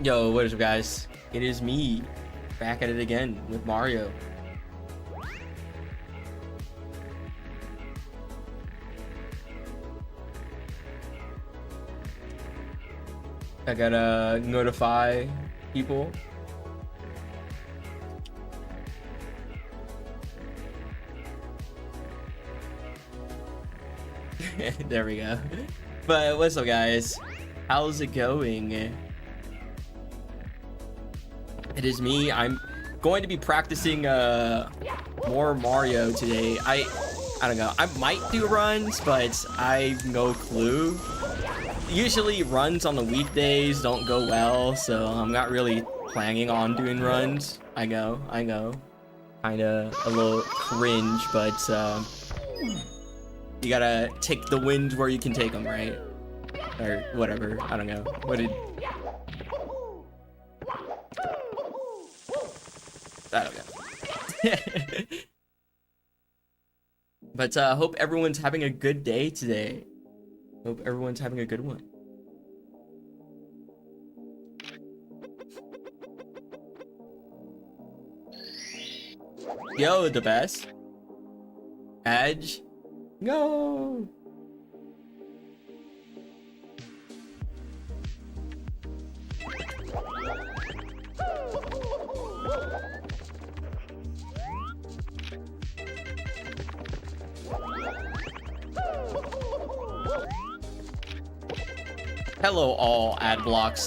Yo, what is up, guys? It is me, back at it again with Mario. I gotta notify people. There we go. But what's up, guys? How's it going? It is me. I'm going to be practicing more Mario today. I don't know. I might do runs, but I've no clue. Usually runs on the weekdays don't go well, so I'm not really planning on doing runs. I know. Kinda a little cringe, but you gotta take the wins where you can take them, right? Or whatever. I don't know. What did... I don't know. But hope everyone's having a good day today. Hope everyone's having a good one. Yo, the best. Edge. No. Hello, all Adblock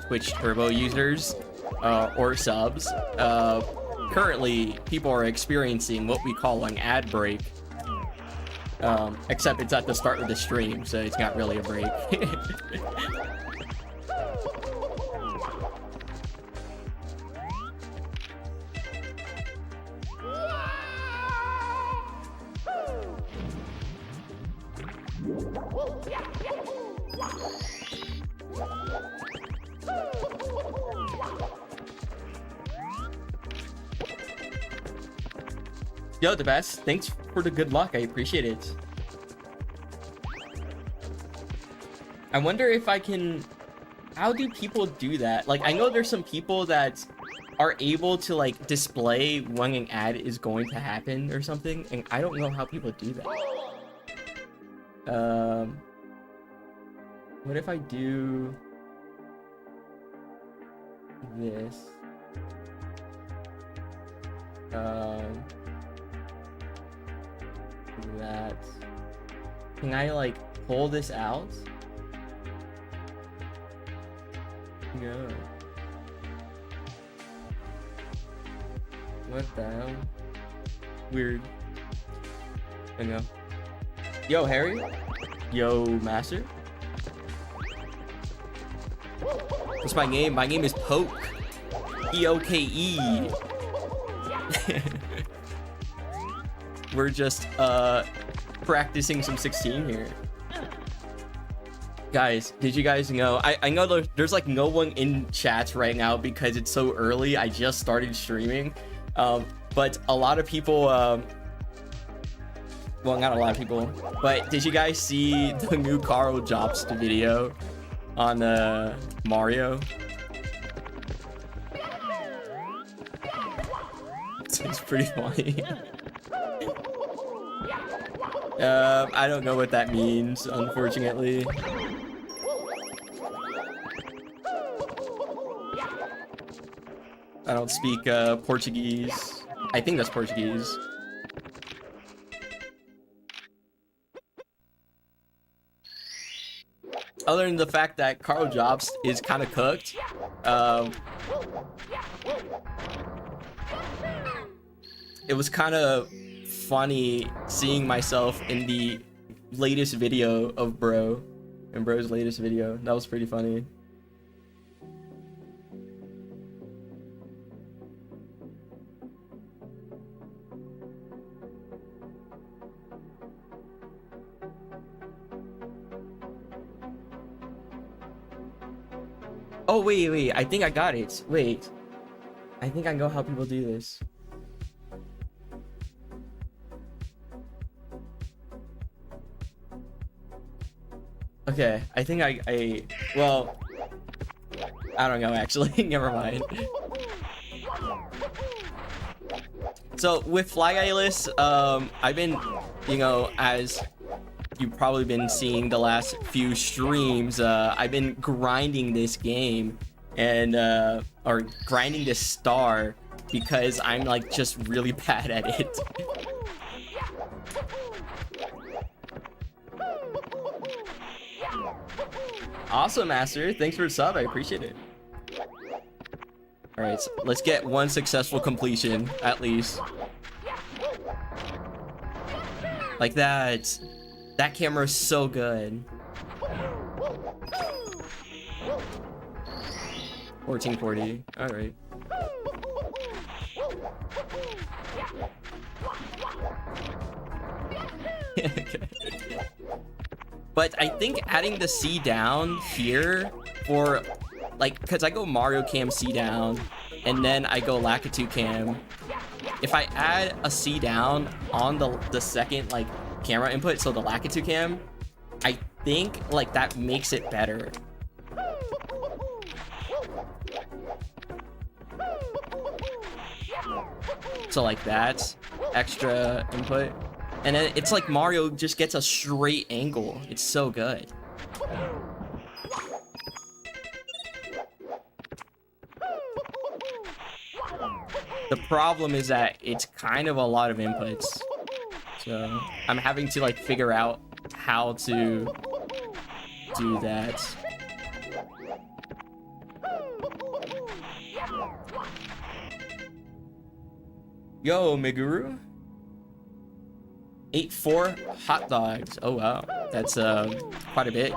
/ Twitch Turbo users or subs. Currently, people are experiencing what we call an ad break. Except it's at the start of the stream, so it's not really a break. Yo, the best. Thanks for the good luck. I appreciate it. I wonder if I can... How do people do that? Like, I know there's some people that are able to, like, display when an ad is going to happen or something, and I don't know how people do that. What if I do... this? That. Can I, like, pull this out? No. What the hell? Weird. I know. Yo, Harry? Yo, Master? What's my name? My name is Poke. P-O-K-E. We're just practicing some 16 here. Guys, did you guys know? I know there's like no one in chats right now because it's so early. I just started streaming. But a lot of people, well, not a lot of people, but did you guys see the new Carl Jobst video on Mario? It's pretty funny. I don't know what that means, unfortunately. I don't speak Portuguese. I think that's Portuguese. Other than the fact that Carl Jobst is kind of cooked, it was kind of funny seeing myself in the latest video of Bro's latest video. That was pretty funny. Oh, wait, I think I got it. Wait, I think I know how people do this. Okay, I think well, I don't know, actually. Never mind. So with Fly Guyless, I've been, you know, as you've probably been seeing the last few streams, I've been grinding this game and or grinding this star because I'm like just really bad at it. Awesome, Master. Thanks for the sub. I appreciate it. All right, so let's get one successful completion at least. Like that. That camera is so good. 1440. All right. Okay. But I think adding the C down here for like, because I go Mario Cam C down and then I go Lakitu Cam. If I add a C down on the second like camera input, so the Lakitu Cam, I think like that makes it better. So like that extra input, and then it's like Mario just gets a straight angle. It's so good. The problem is that it's kind of a lot of inputs, so I'm having to like figure out how to do that. Yo, Meguru. 8-4 hot dogs. Oh wow, that's quite a bit.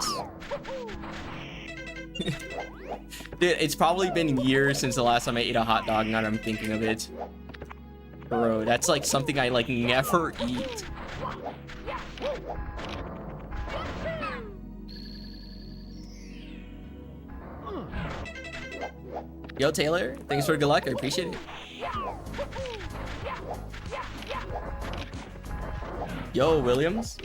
Dude, it's probably been years since the last time I ate a hot dog, now that I'm thinking of it. Bro, that's like something I like never eat. Yo, Taylor, thanks for the good luck. I appreciate it. Yo, Williams.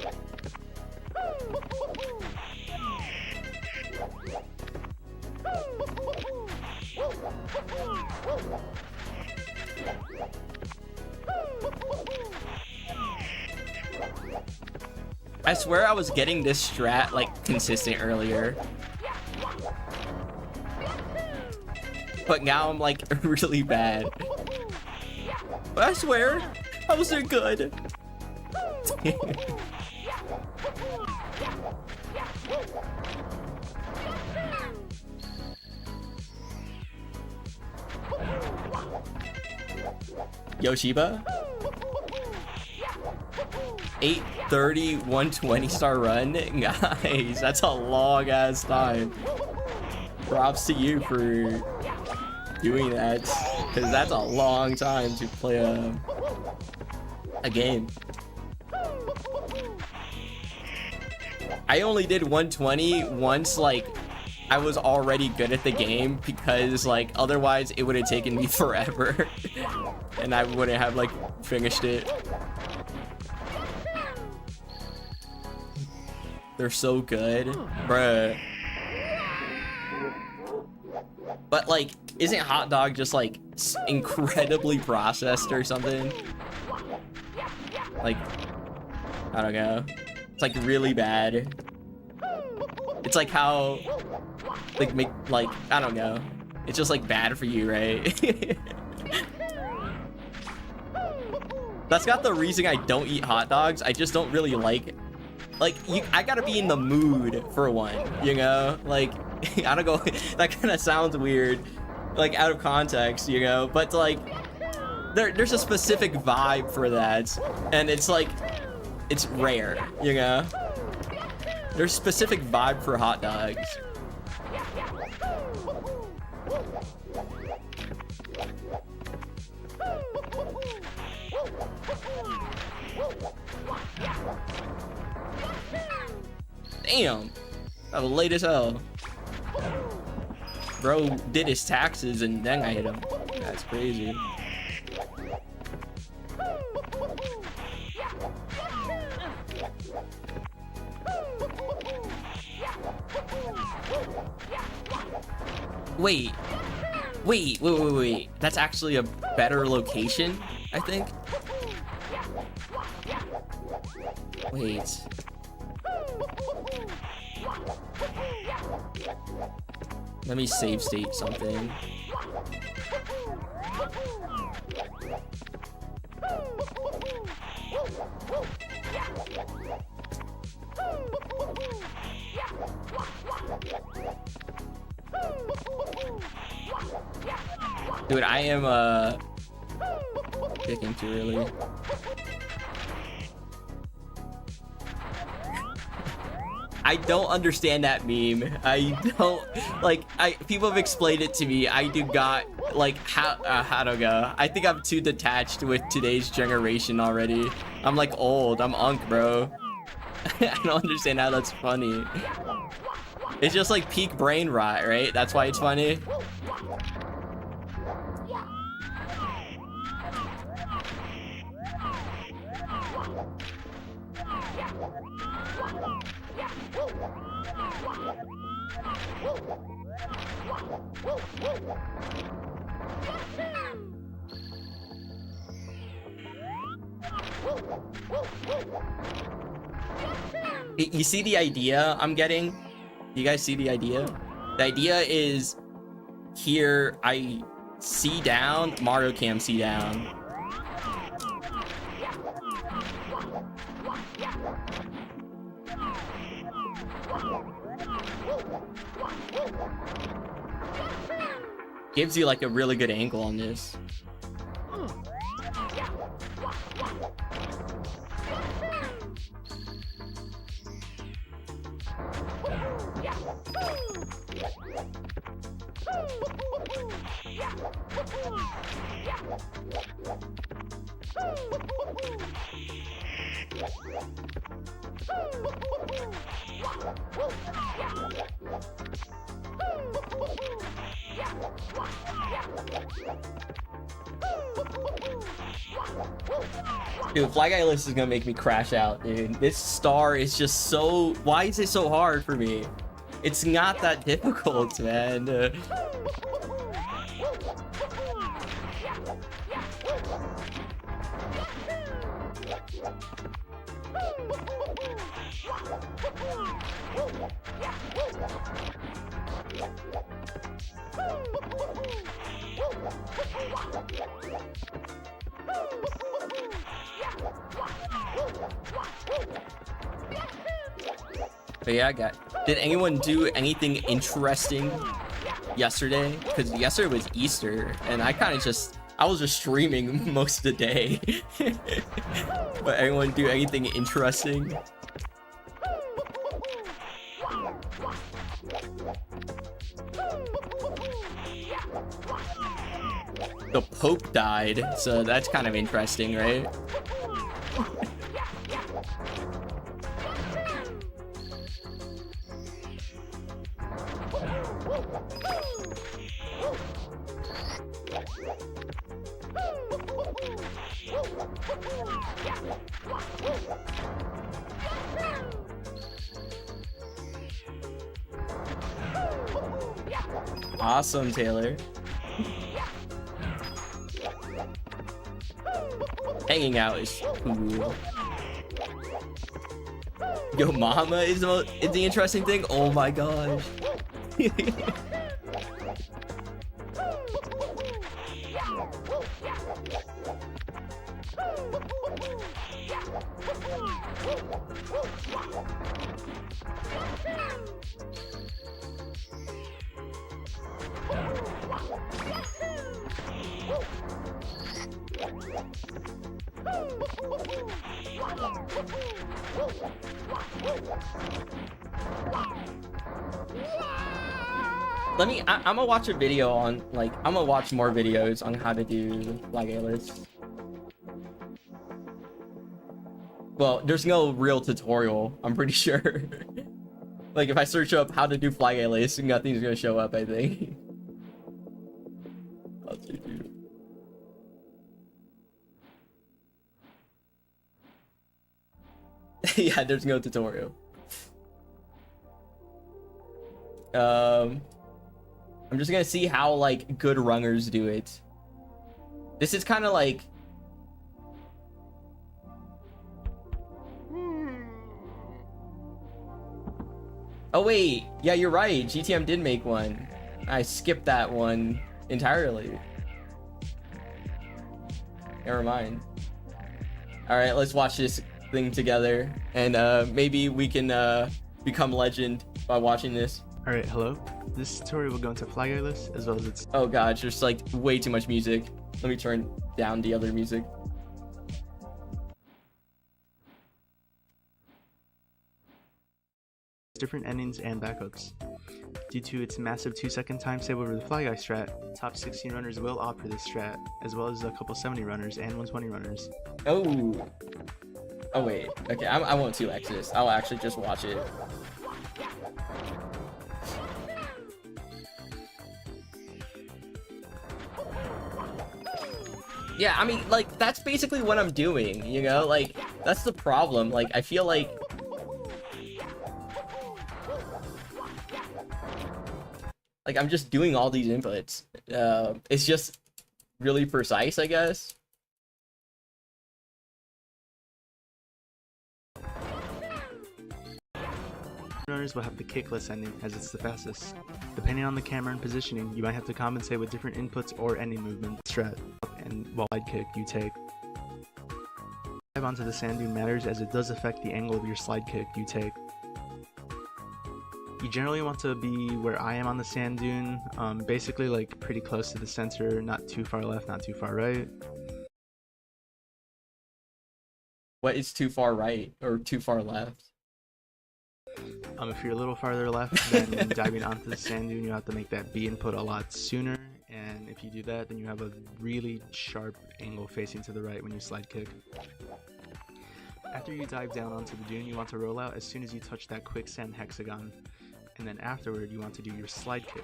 I swear I was getting this strat like consistent earlier, but now I'm like really bad. But I swear I was doing good. Yoshiba. 830, 120 star run. Guys, that's a long ass time. Props to you for doing that, because that's a long time to play a game. I only did 120 once, like I was already good at the game, because like otherwise it would have taken me forever and I wouldn't have like finished it. They're so good, bruh. But like, isn't hot dog just like incredibly processed or something? Like, I don't know. It's like really bad. It's like how like make like, I don't know. It's just like bad for you, right? That's not the reason I don't eat hot dogs. I just don't really like I gotta be in the mood for one, you know? Like, I don't go, that kind of sounds weird, like out of context, you know? But like, there's a specific vibe for that, and it's like, it's rare, you know? There's a specific vibe for hot dogs. Damn, that was late as hell. Bro did his taxes and then I hit him. That's crazy. Wait. Wait. That's actually a better location, I think. Wait. Let me save state something. Dude, I am picking too early. I don't understand that meme. I don't like. People have explained it to me. I do not like how to go. I think I'm too detached with today's generation already. I'm like old. I'm unk, bro. I don't understand how that's funny. It's just like peak brain rot, right? That's why it's funny. You see the idea I'm getting? You guys see the idea? The idea is here I see down, Mario Cam see down. Gives you like a really good angle on this. Dude, Fly Guy List is gonna make me crash out, dude. This star is just so... Why is it so hard for me? It's not that difficult, man. But yeah, did anyone do anything interesting yesterday? Because yesterday was Easter, and I was just streaming most of the day. But anyone do anything interesting? The Pope died, so that's kind of interesting, right? Awesome, Taylor. Hanging out is cool. Yo, mama is the interesting thing. Oh my gosh. I'm gonna watch a video on, like, I'm gonna watch more videos on how to do Flag A-list. Well, there's no real tutorial, I'm pretty sure. Like, if I search up how to do Flag A-list, nothing's gonna show up, I think. I'll see, dude. Yeah, there's no tutorial. I'm just gonna see how like good runners do it. This is kind of like. Oh wait, yeah, you're right. GTM did make one. I skipped that one entirely. Never mind. All right, let's watch this thing together, and maybe we can become legend by watching this. All right, hello. This tutorial will go into Fly Guy list as well as its. Oh god, there's like way too much music. Let me turn down the other music. Different endings and backups. Due to its massive 2-second time save over the Fly Guy strat, top 16 runners will opt for this strat, as well as a couple 70 runners and 120 runners. Oh. Oh wait. Okay, I won't 2x this. I'll actually just watch it. Yeah, I mean, like, that's basically what I'm doing, you know? Like, that's the problem. Like, I feel like... Like, I'm just doing all these inputs. It's just really precise, I guess. Runners will have the kickless ending as it's the fastest. Depending on the camera and positioning, you might have to compensate with different inputs or ending movement strat. And while slide kick you take. Dive onto the sand dune matters as it does affect the angle of your slide kick you take. You generally want to be where I am on the sand dune, basically like pretty close to the center, not too far left, not too far right. What is too far right or too far left? If you're a little farther left, then diving onto the sand dune, you have to make that B input a lot sooner. And if you do that, then you have a really sharp angle facing to the right when you slide kick. After you dive down onto the dune, you want to roll out as soon as you touch that quicksand hexagon. And then afterward, you want to do your slide kick.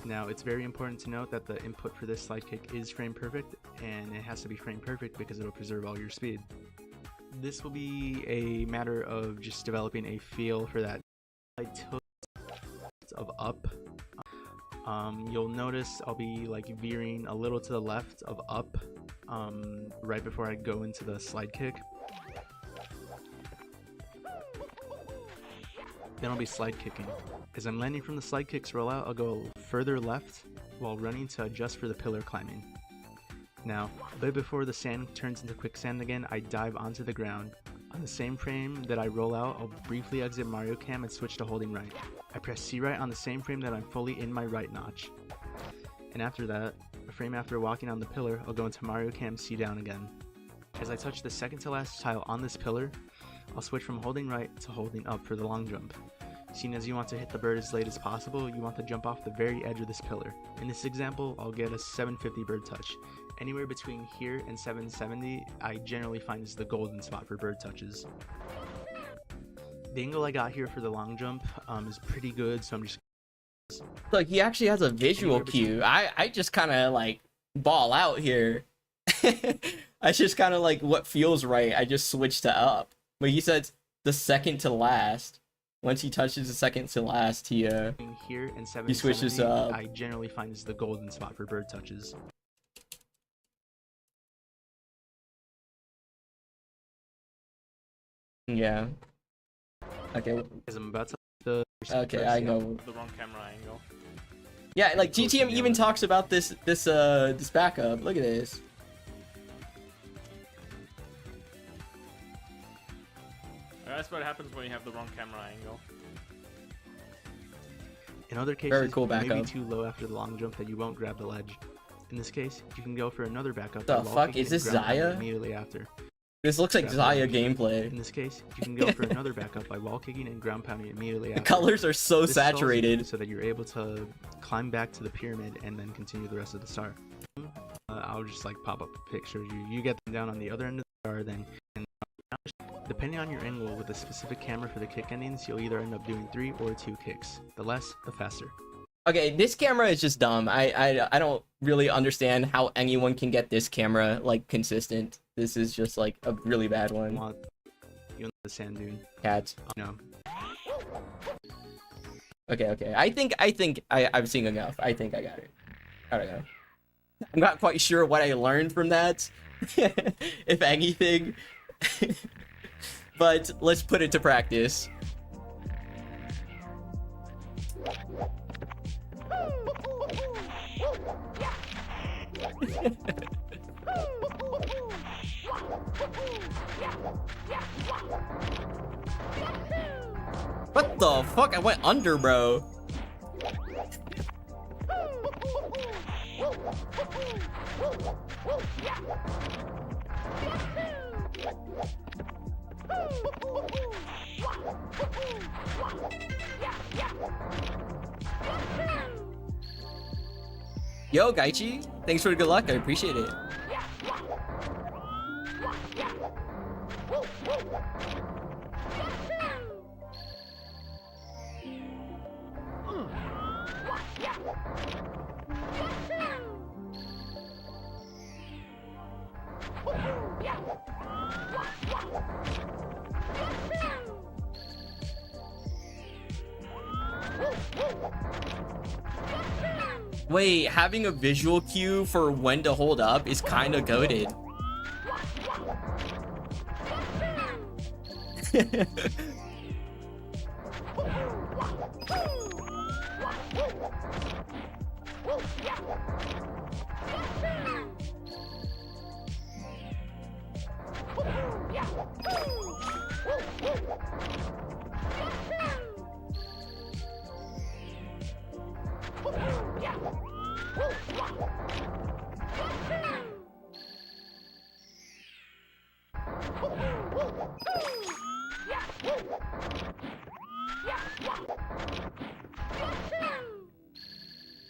Now, it's very important to note that the input for this slide kick is frame perfect, and it has to be frame perfect because it'll preserve all your speed. This will be a matter of just developing a feel for that slide tilt of up. You'll notice I'll be like veering a little to the left of up right before I go into the slide kick. Then I'll be slide kicking. As I'm landing from the slide kick's rollout, I'll go further left while running to adjust for the pillar climbing. Now, a bit before the sand turns into quicksand again, I dive onto the ground. On the same frame that I roll out, I'll briefly exit Mario Cam and switch to holding right. I press C right on the same frame that I'm fully in my right notch. And after that, a frame after walking on the pillar, I'll go into Mario Cam C down again. As I touch the second to last tile on this pillar, I'll switch from holding right to holding up for the long jump. Seeing as you want to hit the bird as late as possible, you want to jump off the very edge of this pillar. In this example, I'll get a 750 bird touch. Anywhere between here and 770, I generally find is the golden spot for bird touches. The angle I got here for the long jump is pretty good, so I'm just... Look, he actually has a visual cue. I just kind of like ball out here. I just kind of like what feels right. I just switched to up. But he said the second to last. Once he touches the second to last, he here and he switches up. I generally find is the golden spot for bird touches. Yeah. Okay. As I'm about to okay, I know. The wrong camera angle. Yeah, like GTM even talks about this backup. Look at this. That's what happens when you have the wrong camera angle. In other cases, very cool you may backup. be too low after the long jump that you won't grab the ledge. In this case, you can go for another backup. The fuck is this, Zaya? Immediately after. This looks like Zaya gameplay. In this case, you can go for another backup by wall kicking and ground pounding immediately after. The colors are so this saturated. so that you're able to climb back to the pyramid and then continue the rest of the star. I'll just like pop up a picture. You get them down on the other end of the star, then. Depending on your angle with a specific camera for the kick endings, you'll either end up doing 3 or 2 kicks. The less, the faster. Okay, this camera is just dumb. I don't really understand how anyone can get this camera like consistent. This is just like a really bad one. You want the sand dune. Cats. No. Okay. I'm seeing enough. I think I got it. I don't know. I'm not quite sure what I learned from that, if anything. But let's put it to practice. What the fuck? I went under, bro. Yo, Gaichi, thanks for the good luck. I appreciate it. Wait, having a visual cue for when to hold up is kind of goated.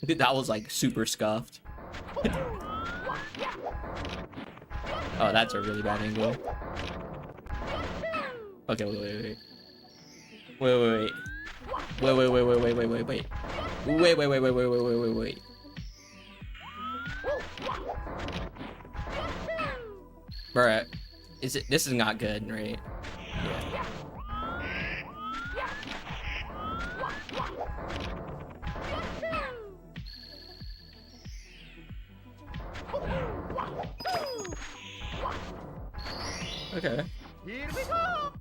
Dude, that was like super scuffed. Oh, that's a really bad angle. Okay, wait. Wait. Bruh, this is not good, right? Yeah. Okay. Here we go.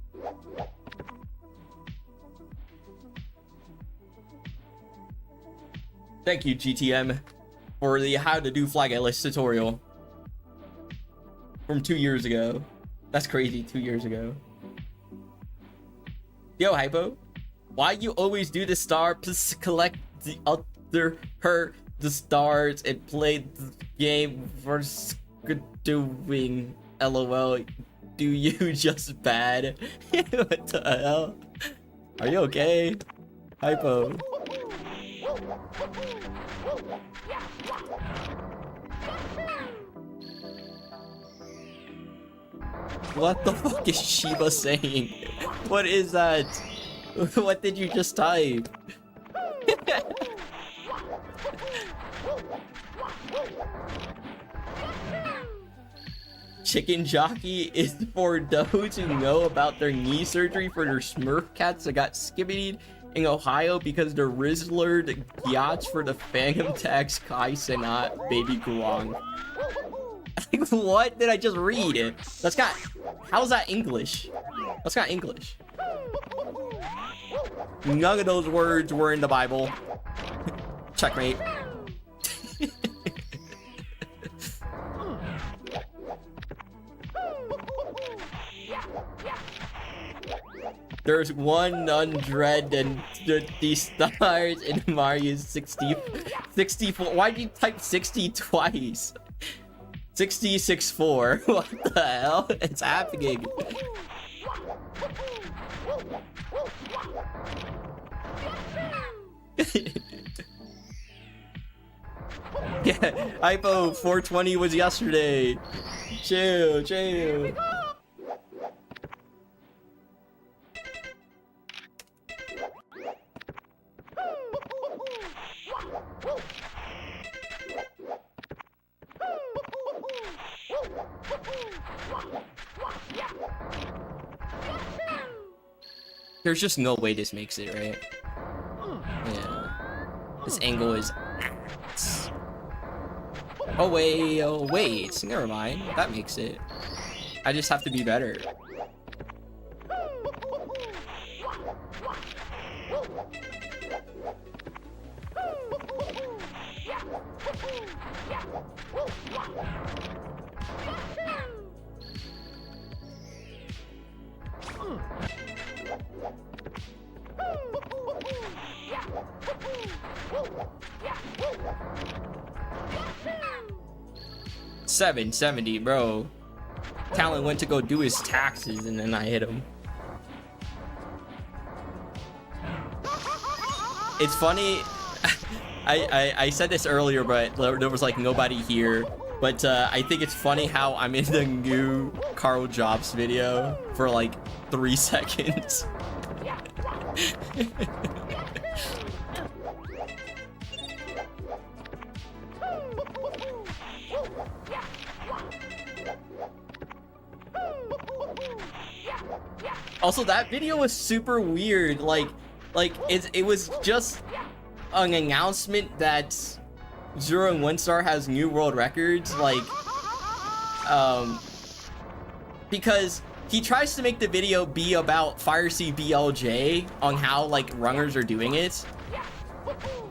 Thank you, GTM, for the how to do flag list tutorial from 2 years ago. That's crazy, 2 years ago. Yo, Hypo, why you always do the star? Please collect the the stars and play the game for doing. LOL. Do you just bad? What the hell? Are you okay? Hypo. What the fuck is Shiba saying? What is that? What did you just type? Chicken Jockey is for those who know about their knee surgery for their Smurf cats that got skibbied in Ohio because the Rizzler yachts for the Phantom Tax Kai Senat Baby Guang. Like, what did I just read? That's got... How's that English? That's not English. None of those words were in the Bible. Checkmate. There's 150 stars in Mario 64. Why did you type 60 twice? 6064. What the hell? It's happening. Yeah, Hypo 420 was yesterday. Chill. There's just no way this makes it, right? This angle is oh wait, never mind. That makes it. I just have to be better. $770, bro. Talon went to go do his taxes and then I hit him. It's funny. I said this earlier, but there was like nobody here. But I think it's funny how I'm in the new Carl Jobs video for like 3 seconds. Also, that video was super weird. Like it was just an announcement that 0 and 1 Star has new world records. Like, because he tries to make the video be about Fire Sea BLJ on how like runners are doing it,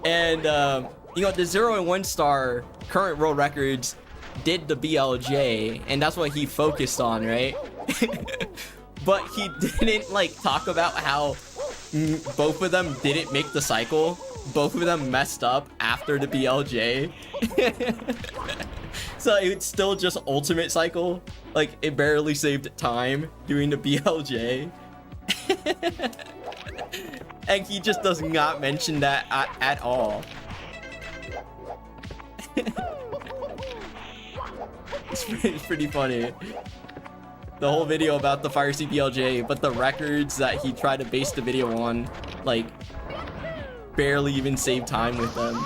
and you know, the 0 and 1 Star current world records did the BLJ, and that's what he focused on, right? But he didn't like talk about how both of them didn't make the cycle. Both of them messed up after the BLJ. So it's still just ultimate cycle. Like, it barely saved time doing the BLJ. And he just does not mention that at all. It's pretty funny. The whole video about the Fire Sea BLJ, but the records that he tried to base the video on, like, barely even saved time with them.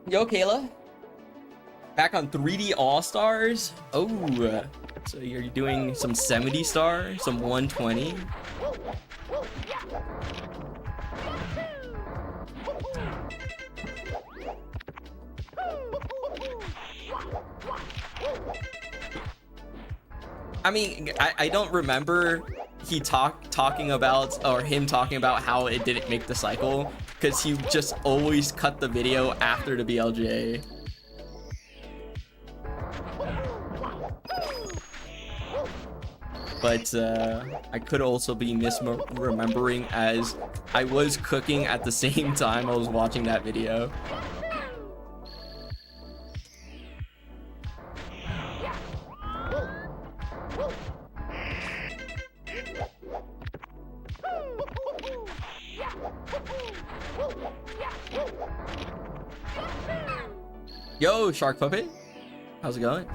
Yo, Kayla. Back on 3D All-Stars? Oh, so you're doing some 70 star, some 120. I mean, I don't remember he talking about, or him talking about how it didn't make the cycle, because he just always cut the video after the BLJ. But I could also be misremembering, as I was cooking at the same time I was watching that video. Yo, Shark Puppet. How's it going?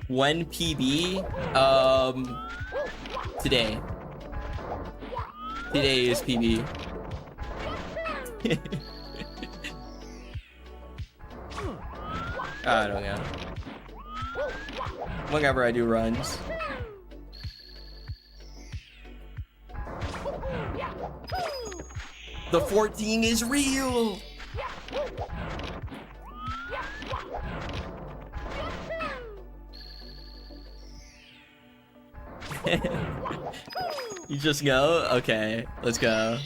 When PB? Today. Today is PB. I don't know. Whenever I do runs. The 14 is real! Just go? Okay, let's go.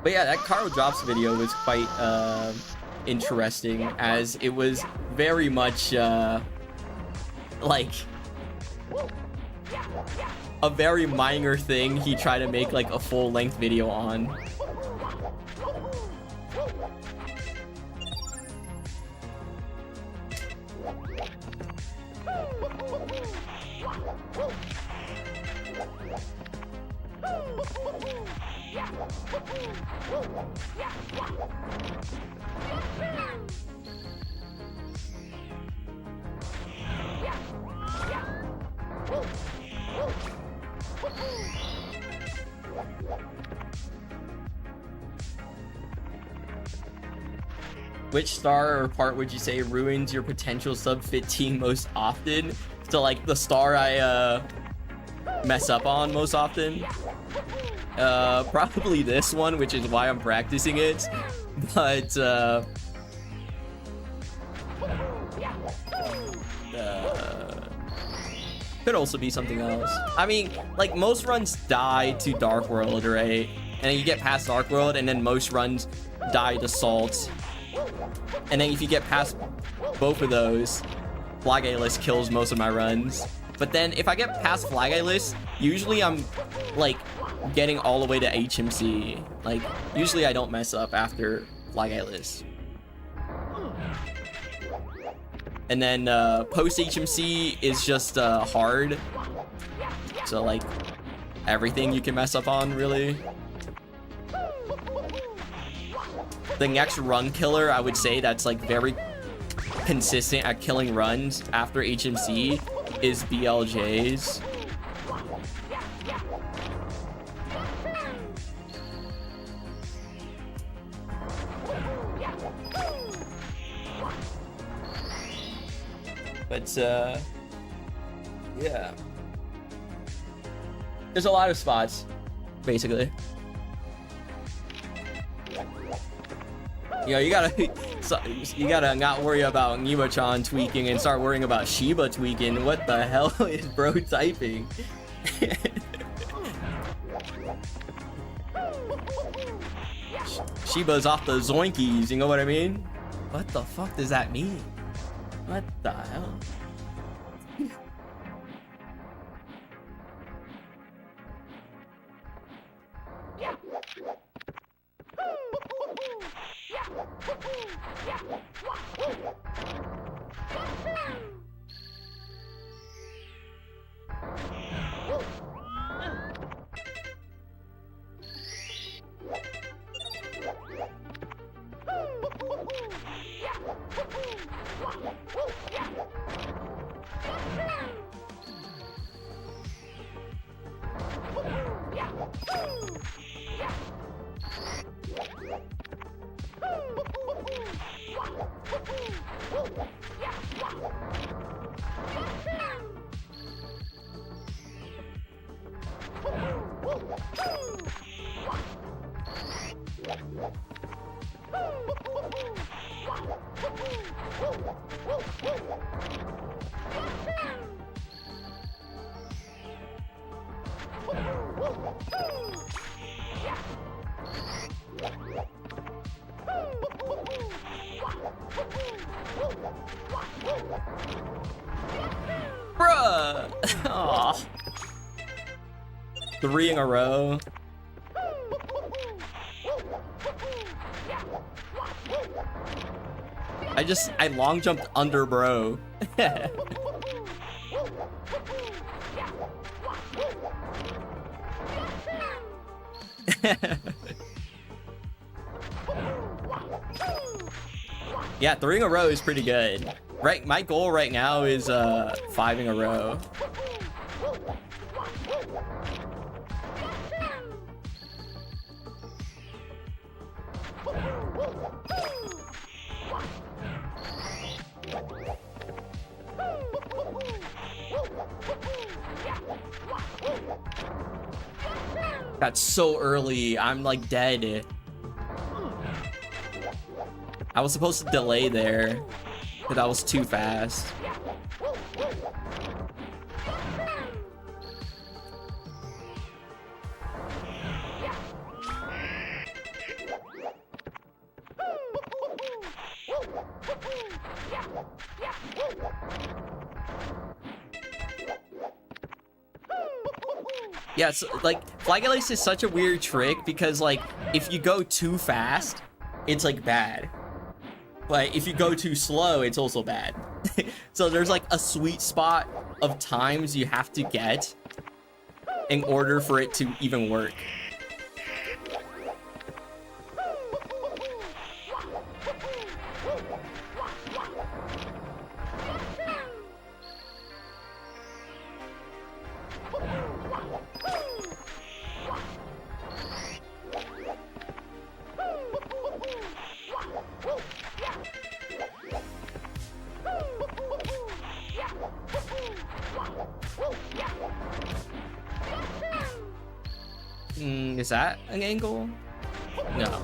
But yeah, that Carl Drops video was quite interesting, as it was very much like a very minor thing he tried to make like a full-length video on. Which star or part would you say ruins your potential sub 15 most often? So like the star I mess up on most often? Probably this one, which is why I'm practicing it. But could also be something else. I mean, like most runs die to Dark World, right? And then you get past Dark World, and then most runs die to Salt. And then if you get past both of those, Flag A-List kills most of my runs. But then if I get past Flag A-List, usually I'm like getting all the way to HMC. Like usually I don't mess up after Flag A-List. And then post HMC is just hard. So like everything you can mess up on, really. The next run killer, I would say that's like very consistent at killing runs after HMC is BLJs. But yeah, there's a lot of spots, basically. You know, you gotta not worry about Nima-chan tweaking and start worrying about Shiba tweaking. What the hell is bro typing? Shiba's off the zoinkies, you know what I mean? What the fuck does that mean? What the hell? Bruh! Aw. 3 in a row. I long jumped under bro. Yeah, 3 in a row is pretty good. Right, my goal right now is 5 in a row. That's so early. I'm like dead. I was supposed to delay there, but that was too fast. Yeah, so, like, Flagellus is such a weird trick because, like, if you go too fast, it's, like, bad. But if you go too slow, it's also bad. So there's, like, a sweet spot of times you have to get in order for it to even work. Is that an angle? No.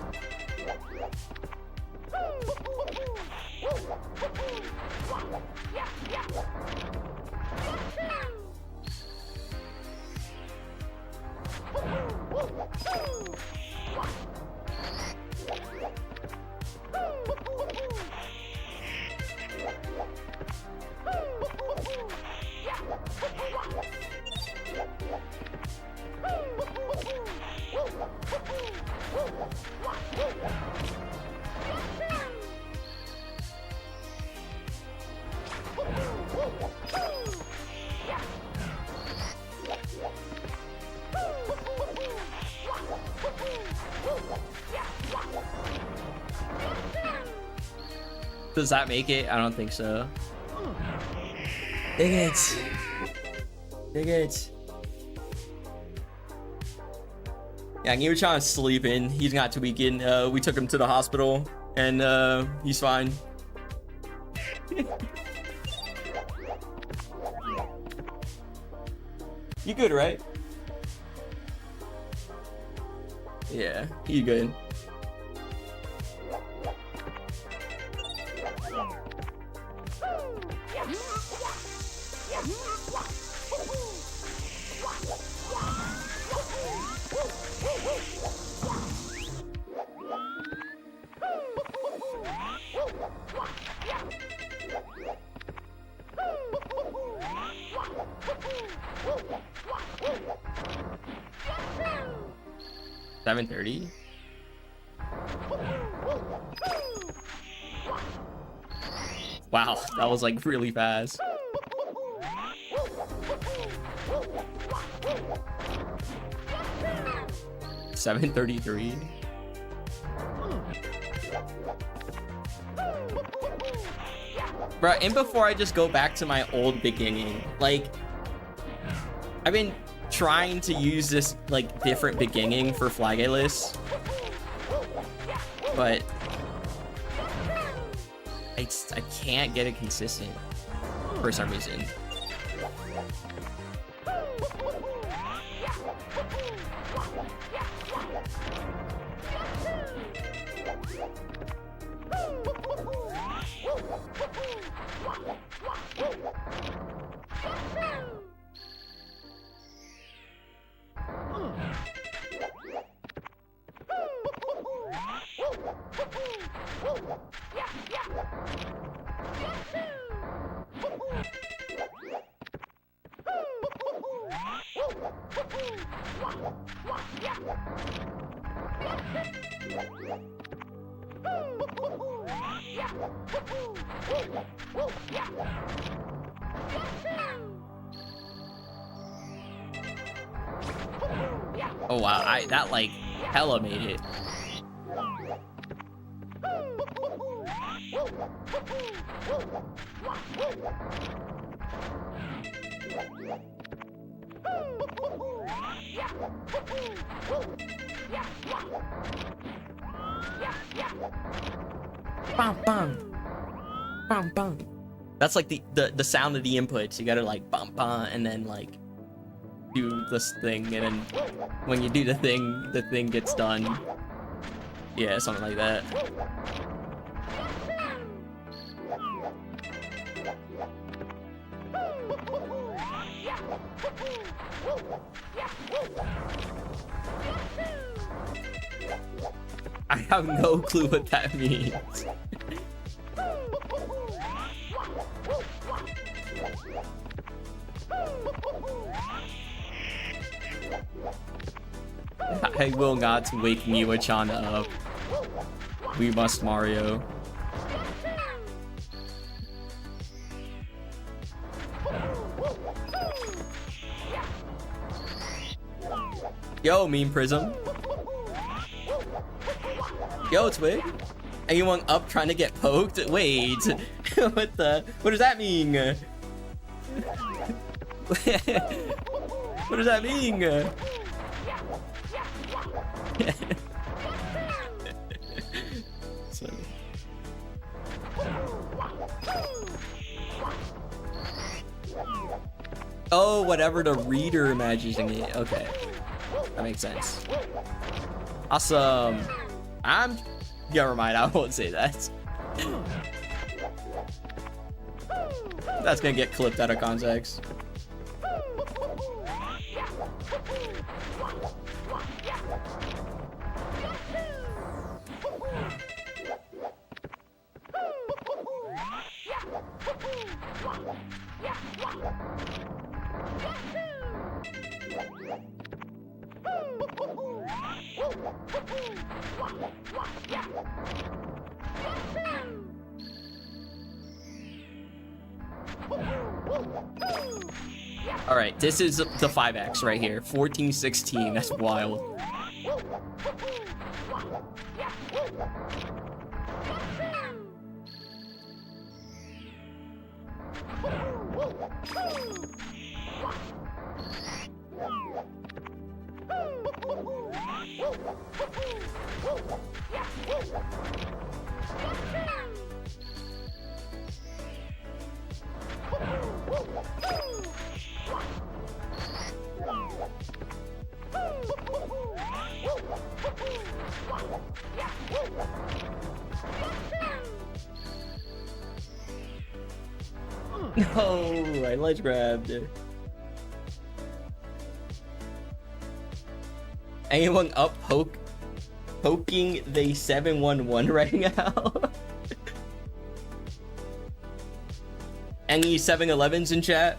Does that make it? I don't think so. Dang it. Dang it. Yeah, Neo-chan's sleeping. He's not too weakened. We took him to the hospital, and he's fine. You good, right? Yeah, you good. $7:30. Wow, that was like really fast. $7:33. Bro, and before I just go back to my old beginning, like, I've been trying to use this, like, different beginning for Flagellus, but I can't get it consistent for some reason. Oh wow, that like hella made it. Bam bam. Bam bam. That's like the sound of the inputs. You gotta like bam bam and then like do this thing, and then when you do the thing gets done. Yeah, something like that. I have no clue what that means. I will not wake Miwa-chan up. We must Mario. Yo, Meme Prism. Yo, Twig. Anyone up trying to get poked? Wait. What does that mean? What does that mean? Oh, whatever the reader imagining it. Okay. That makes sense. Awesome. Never mind, I won't say that. That's gonna get clipped out of context. All right, this is the 5x right here. 14-16. That's wild. No, I ledge grabbed. Anyone up poking the 711 right now? Any 7-Elevens in chat?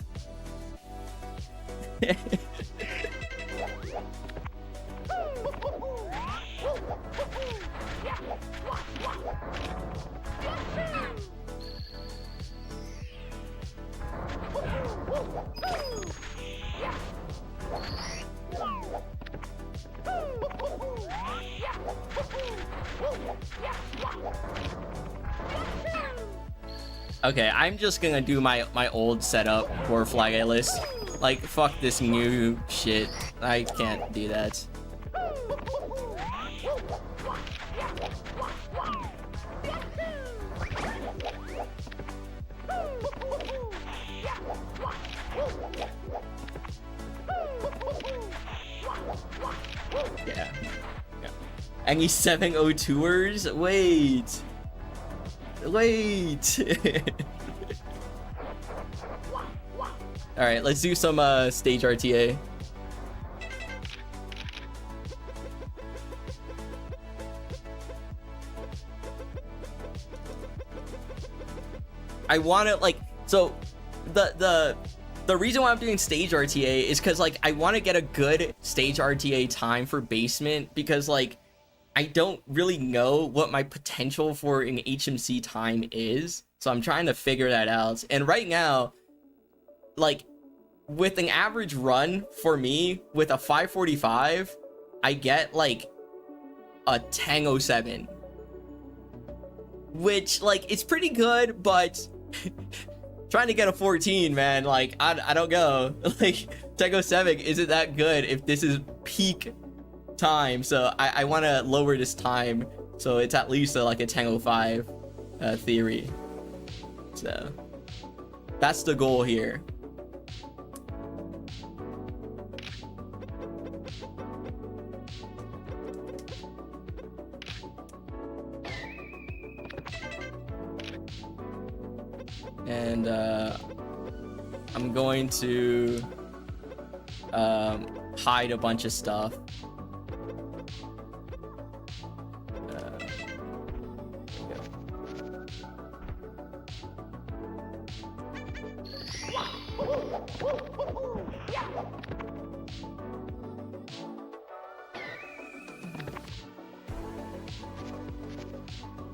Okay, I'm just gonna do my old setup for Flag A list. Like, fuck this new shit. I can't do that. Yeah. Any 702ers? Wait. All right, let's do some stage RTA. I want to like so the reason why I'm doing stage RTA is because like I want to get a good stage RTA time for basement, because like I don't really know what my potential for an HMC time is. So I'm trying to figure that out. And right now, like, with an average run for me, with a 545, I get, like, a 1007. Which, like, it's pretty good, but trying to get a 14, man, like, I don't know. Like, 1007 isn't that good if this is peak time, so I want to lower this time so it's at least like a 1005 theory. So that's the goal here. And I'm going to hide a bunch of stuff.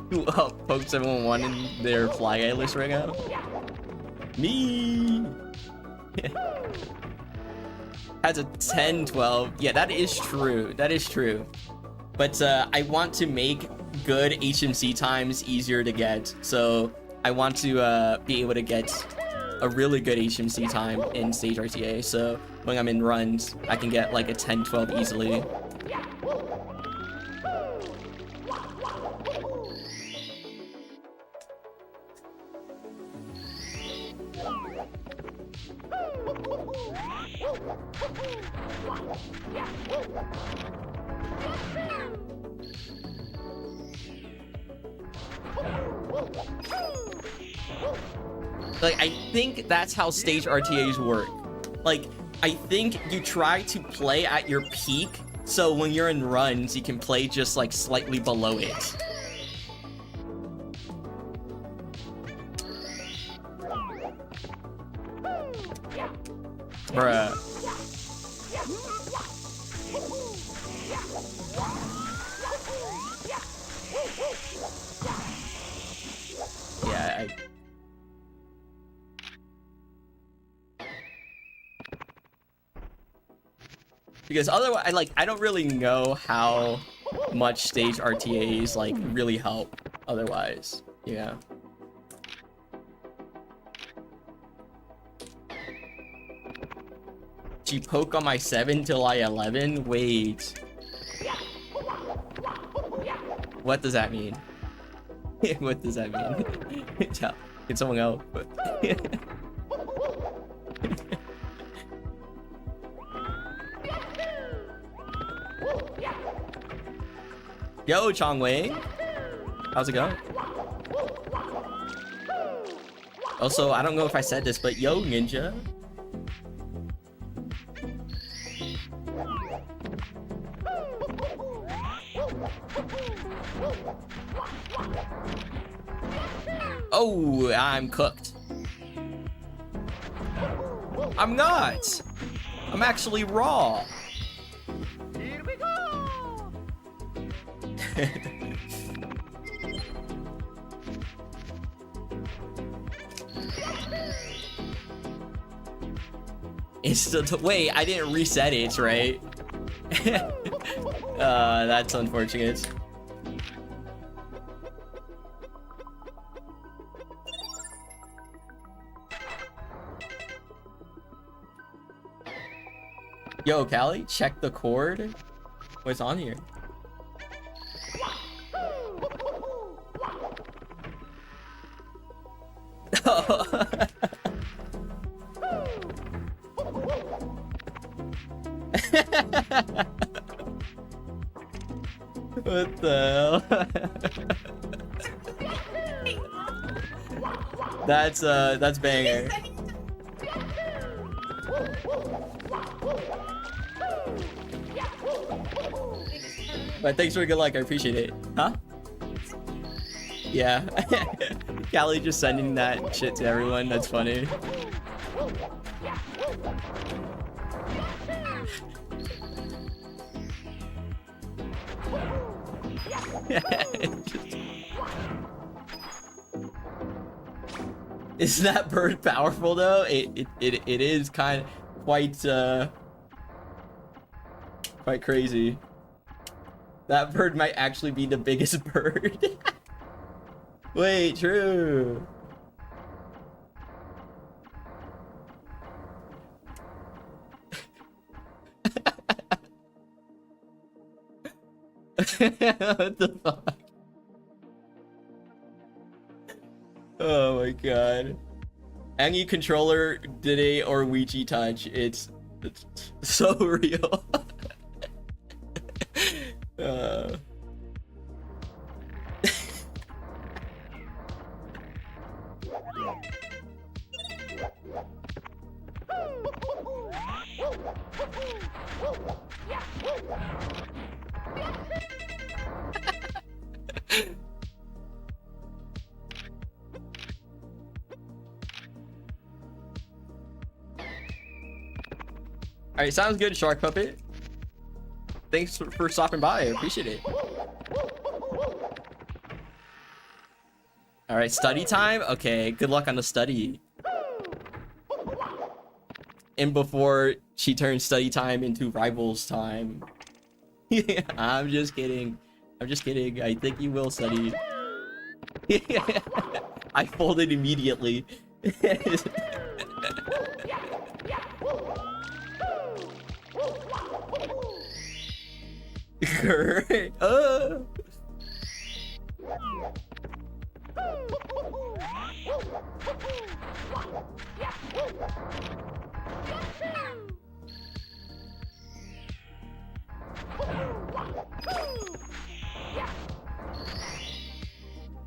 Who pokes everyone in their flag A-list right now? Me! Has a 10-12. Yeah, that is true. That is true. But I want to make good HMC times easier to get. So I want to be able to get a really good HMC time in Stage RTA. So when I'm in runs, I can get like a 10-12 easily. Like, I think that's how stage RTAs work. Like, I think you try to play at your peak, so when you're in runs, you can play just like slightly below it. Bruh. Yeah, because otherwise, I don't really know how much stage RTAs like really help otherwise. Yeah. She poke on my 7 till I 11? Wait. What does that mean? What does that mean? Can someone go? Yo, Chongwei. How's it going? Also, I don't know if I said this, but yo, Ninja. Oh, I'm cooked. I'm not. I'm actually raw. Here we go. It's still wait, I didn't reset it, right? That's unfortunate. Yo, Callie, check the cord. What's on here? What the hell? That's banger. But thanks for the good luck, I appreciate it. Huh? Yeah. Callie just sending that shit to everyone, that's funny. Isn't that bird powerful though? It is kind of quite crazy. That bird might actually be the biggest bird. Wait, true. What the fuck? Oh my god. Any controller today or Ouija touch, it's so real. All right, sounds good, Shark Puppet. Thanks for stopping by. I appreciate it. All right, study time. Okay, good luck on the study. And before she turns study time into rivals time. I'm just kidding. I'm just kidding. I think you will study. I folded immediately. Great.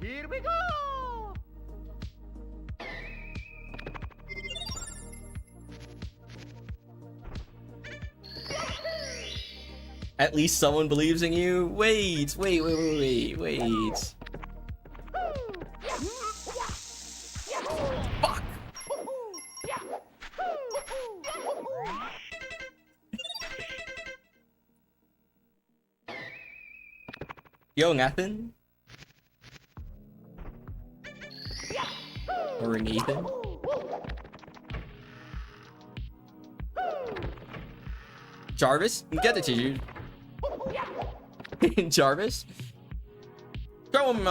Here we go! At least someone believes in you. Wait. Fuck. Yo, Nathan. Or Nathan. Jarvis, get it to you. Jarvis, show him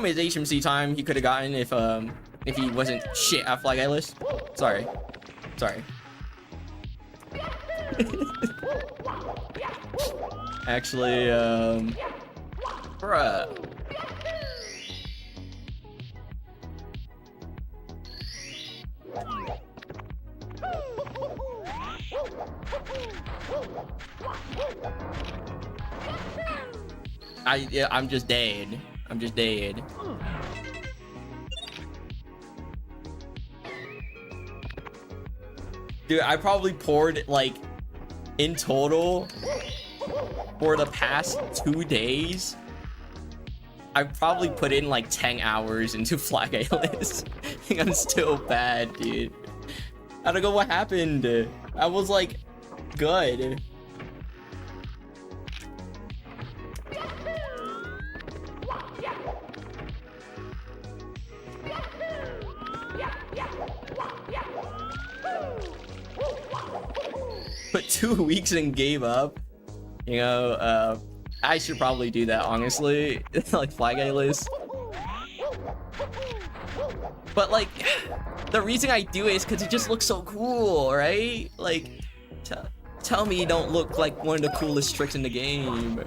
his HMC time he could have gotten if he wasn't shit at Flag Atlas. Sorry. Actually, bruh. I'm just dead. Dude, I probably poured like in total for the past 2 days. I probably put in like 10 hours into Flag Atlas. I'm still bad, dude. I don't know what happened. I was like good. Put 2 weeks and gave up. You know, I should probably do that, honestly. Like Flag Atlas. But like, the reason I do it is because it just looks so cool, right? Like, tell me you don't look like one of the coolest tricks in the game.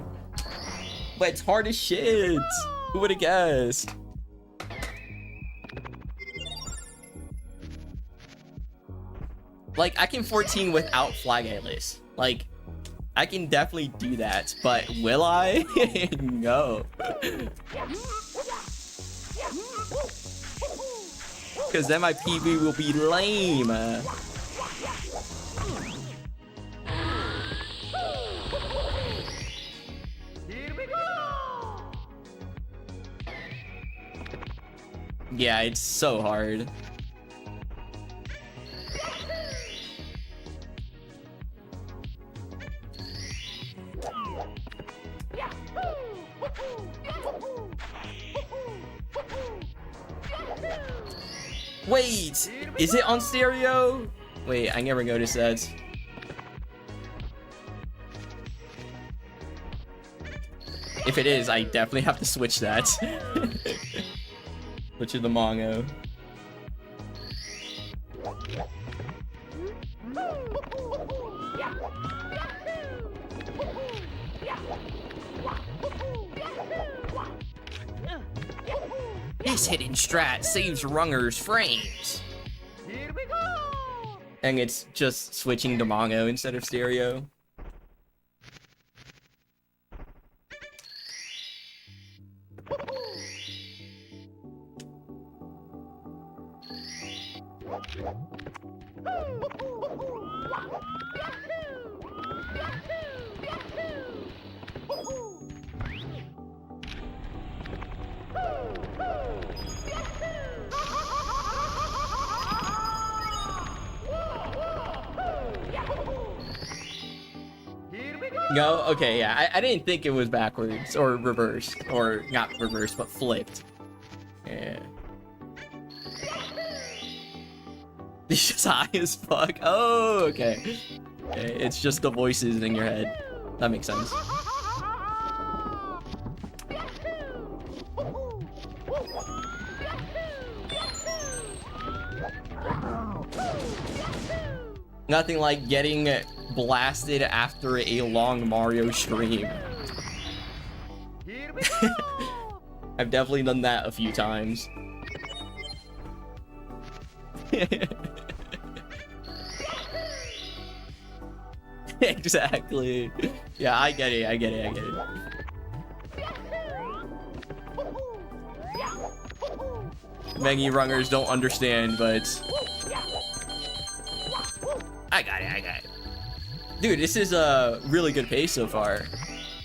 But it's hard as shit. Who would have guessed? Like, I can 14 without Flag Atlas. Like, I can definitely do that. But will I? No. Because then my PB will be lame. Here we go! Yeah, it's so hard. Wait, is it on stereo? Wait, I never noticed that. If it is, I definitely have to switch that. Switch to the Mongo. This hidden strat saves Runger's frames. Here we go! And it's just switching to Mongo instead of stereo. No, okay, yeah, I didn't think it was backwards or reversed, or not reversed, but flipped. Yeah. He's just high as fuck. Oh, okay. It's just the voices in your head. That makes sense. Nothing like getting blasted after a long Mario stream. I've definitely done that a few times. Exactly. Yeah, I get it. Many runners don't understand, but I got it. Dude, this is a really good pace so far.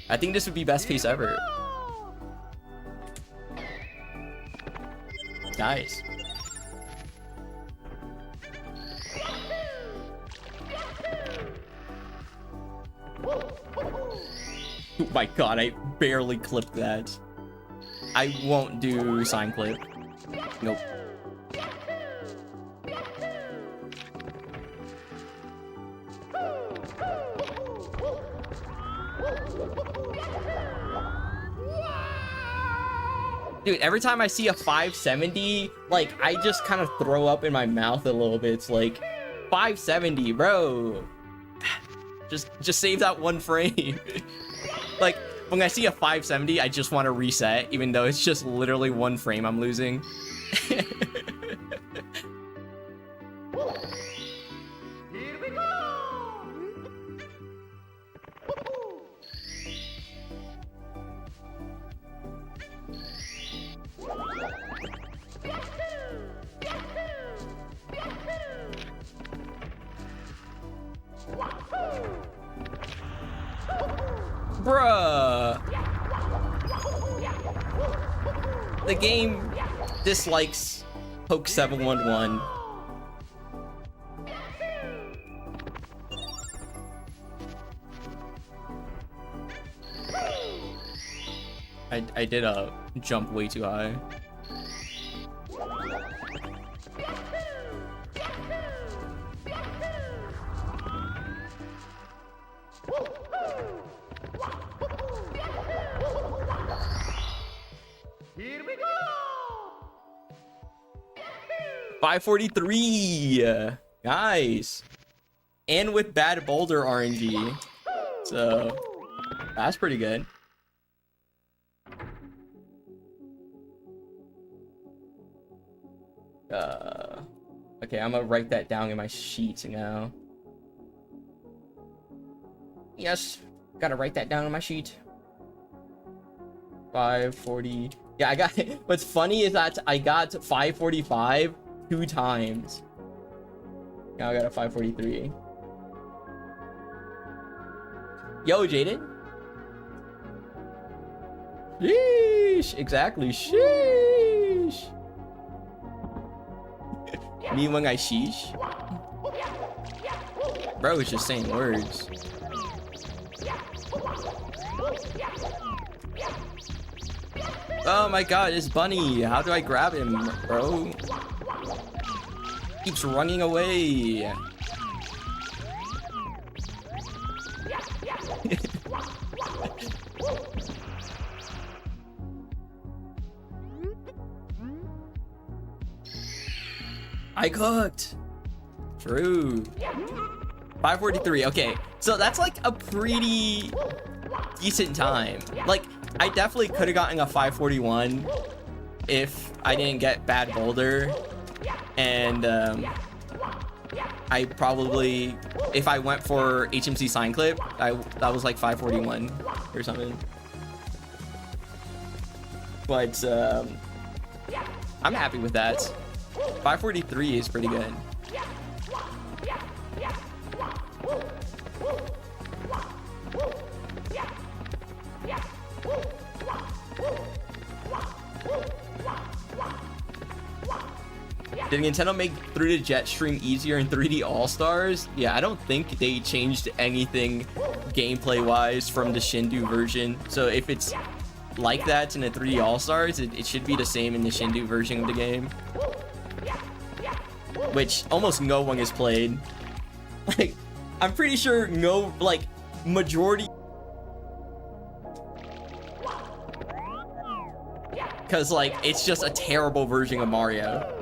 I think this would be best pace ever. Nice. Oh my god, I barely clipped that. I won't do sign clip. Nope. Dude, every time I see a 570, like, I just kind of throw up in my mouth a little bit. It's like, 570, bro. Just save that one frame. Like, when I see a 570, I just want to reset, even though it's just literally one frame I'm losing. Here we go! Bruh. The game dislikes Poke 711. I did a jump way too high. Here we go! 543. Nice. And with bad boulder RNG. So that's pretty good. Okay, I'm gonna write that down in my sheets now. Yes, gotta write that down on my sheet. 540. Yeah, I got it. What's funny is that I got 545 2 times. Now I got a 543. Yo, Jaden. Sheesh. Exactly. Sheesh. Me when I sheesh. Bro is just saying words. Oh my god, it's Bunny. How do I grab him, bro? Keeps running away. I cooked. True. 543. Okay, so that's like a pretty decent time. Like, I definitely could have gotten a 541 if I didn't get bad boulder, and I probably, if I went for HMC sign clip, that was like 541 or something. But I'm happy with that. 543 is pretty good. Did Nintendo make Through the Jet Stream easier in 3D All-Stars? Yeah, I don't think they changed anything gameplay-wise from the Shindu version. So if it's like that in the 3D All-Stars, it should be the same in the Shindu version of the game. Which almost no one has played. Like, I'm pretty sure no, like, majority... Because, like, it's just a terrible version of Mario.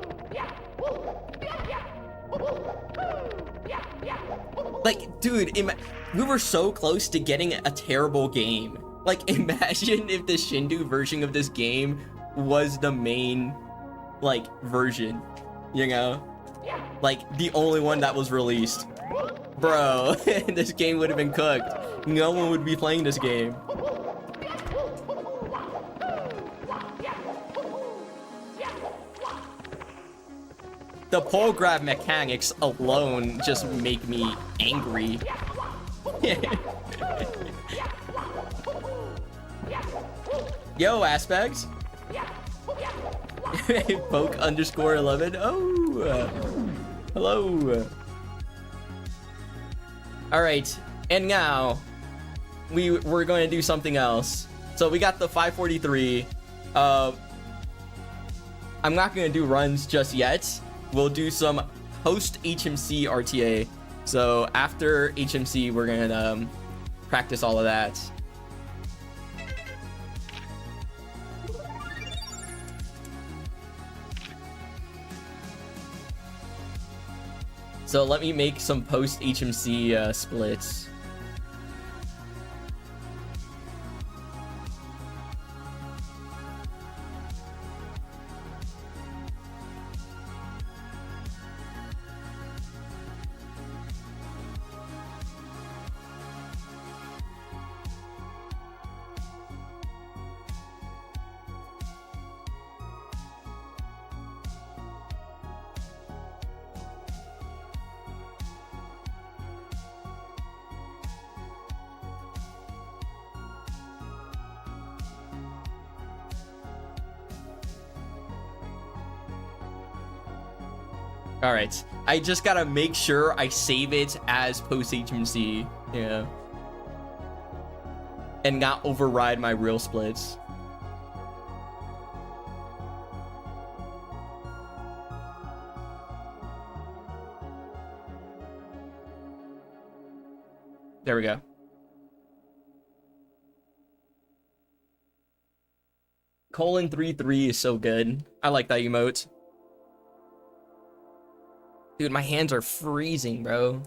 Like, dude, we were so close to getting a terrible game. Like, imagine if the Shindu version of this game was the main, like, version, you know? Like, the only one that was released. Bro, this game would have been cooked. No one would be playing this game. The pole grab mechanics alone just make me angry. Yo, Aspects. Poke underscore 11. Oh, hello. All right, and now we're going to do something else. So we got the 543. I'm not going to do runs just yet. We'll do some post HMC RTA. So after HMC, we're gonna practice all of that. So let me make some post HMC splits. All right, I just gotta make sure I save it as post HMC, yeah, and not override my real splits. There we go. Colon 33 is so good. I like that emote. Dude, my hands are freezing, bro.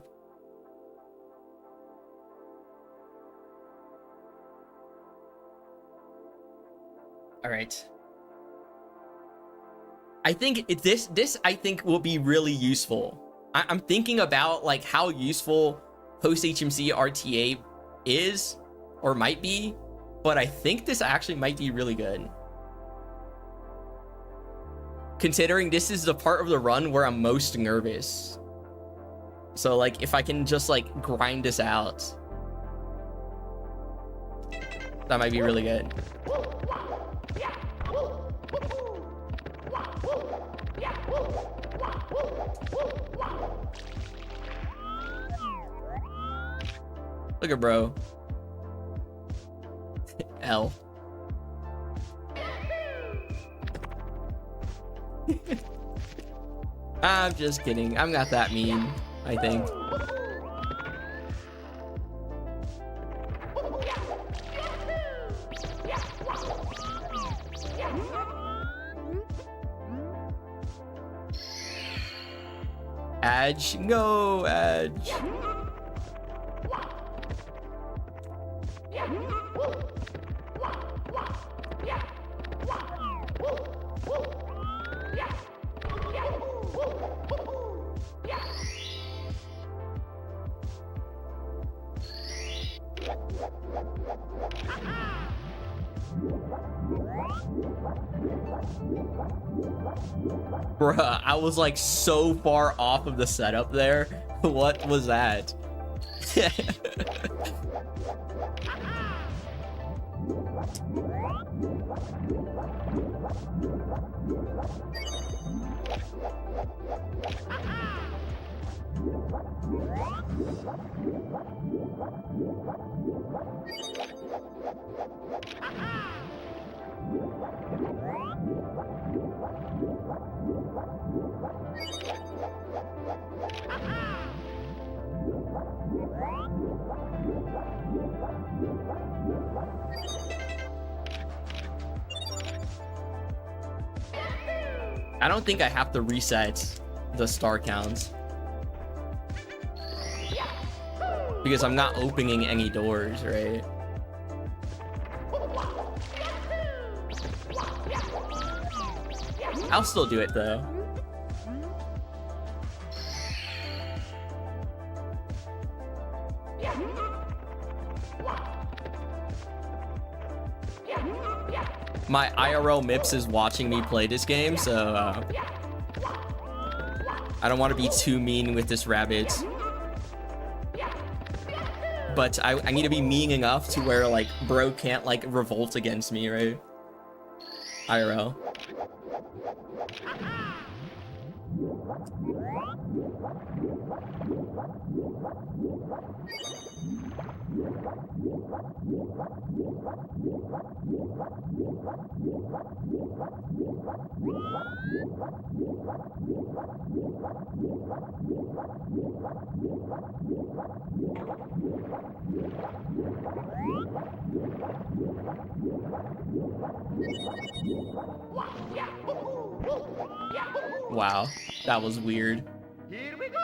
All right. I think this I think will be really useful. I'm thinking about like how useful post HMC RTA is or might be, but I think this actually might be really good. Considering this is the part of the run where I'm most nervous. So like if I can just like grind this out, that might be really good. Look at bro. L. I'm just kidding. I'm not that mean, I think. Edge, no edge. Bruh, I was like so far off of the setup there. What was that? I don't think I have to reset the star counts because I'm not opening any doors, right? I'll still do it though. My IRL Mips is watching me play this game, so I don't want to be too mean with this rabbit. But I need to be mean enough to where, like, bro can't, like, revolt against me, right? IRL. Wow, that was weird. Here we go!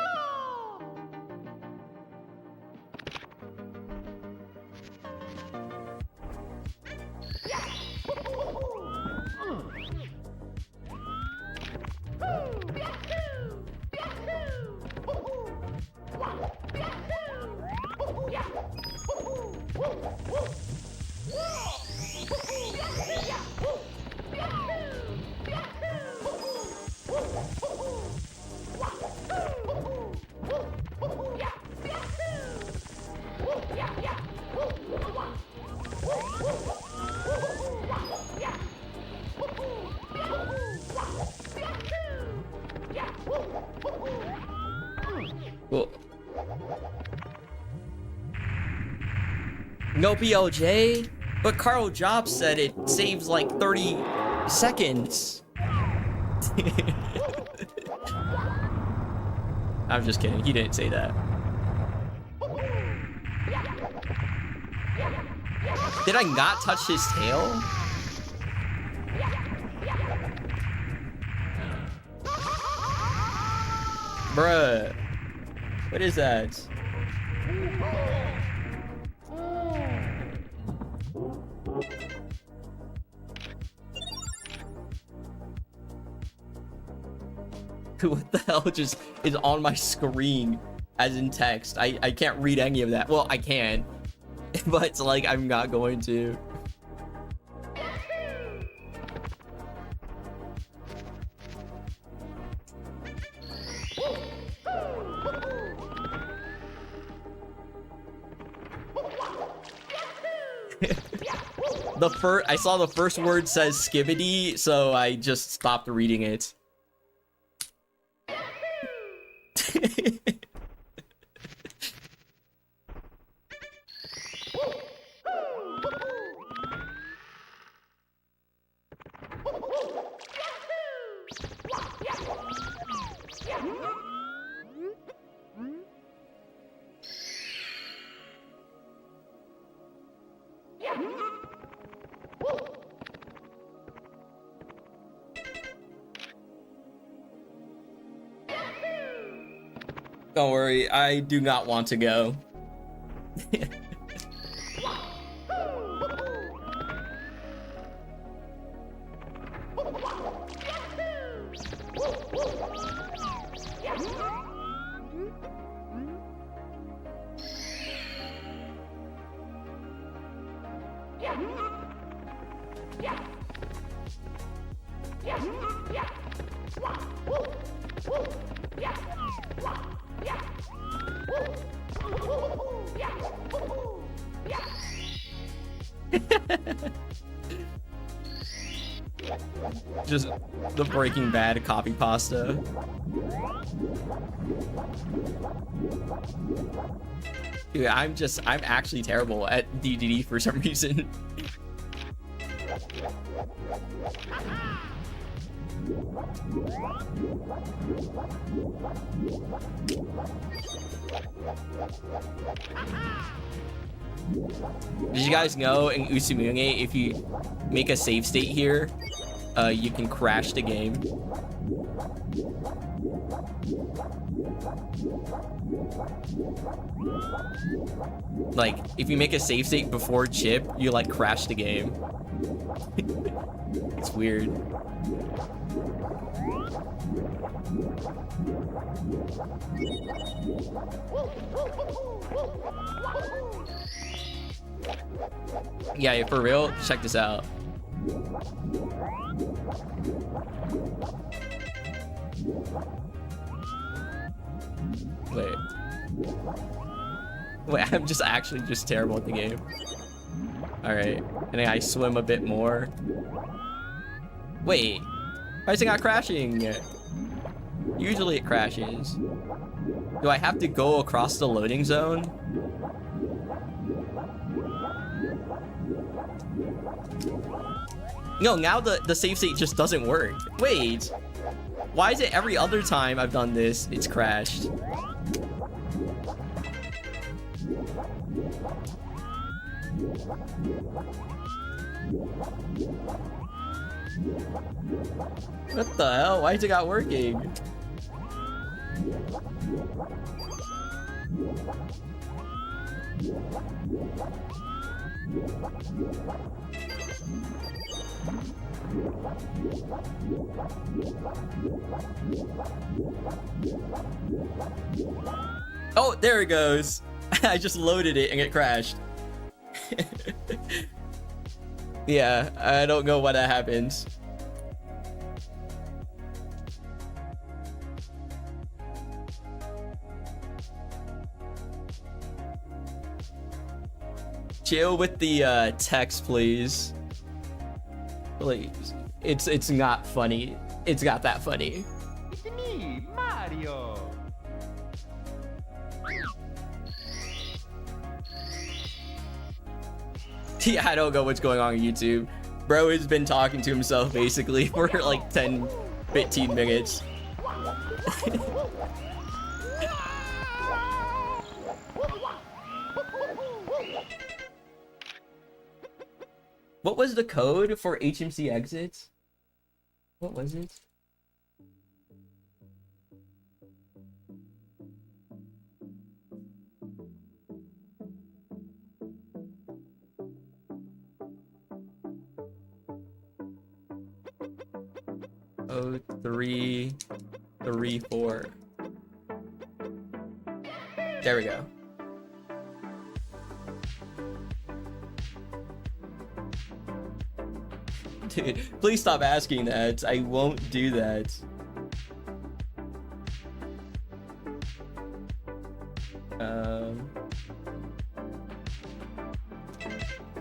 Cool. No BLJ? But Carl Jobs said it saves like 30 seconds. I'm just kidding. He didn't say that. Did I not touch his tail? Bruh. What is that? What the hell just is on my screen as in text? I can't read any of that. Well, I can, but it's like I'm not going to. I saw the first word says skibbity, so I just stopped reading it. Don't worry, I do not want to go. Just the Breaking Bad copy pasta. Dude, I'm actually terrible at DDD for some reason. Did you guys know in Usumunge, if you make a save state here, you can crash the game? Like, if you make a save state before chip, you like crash the game. It's weird. Yeah, for real, check this out. Wait, I'm just actually just terrible at the game. All right, and then I swim a bit more. Wait, why is it not crashing? Usually it crashes. Do I have to go across the loading zone? No, now the save state just doesn't work. Wait, why is it every other time I've done this, it's crashed? What the hell? Why is it not working? Oh, there it goes. I just loaded it and it crashed. Yeah, I don't know why that happens. Chill with the text, please. Please. It's not funny. It's not that funny. It's me, Mario. Yeah, I don't know what's going on YouTube. Bro has been talking to himself basically for like 10, 15 minutes. What was the code for HMC exits? What was it? Oh, 334. There we go. Dude, please stop asking that. I won't do that.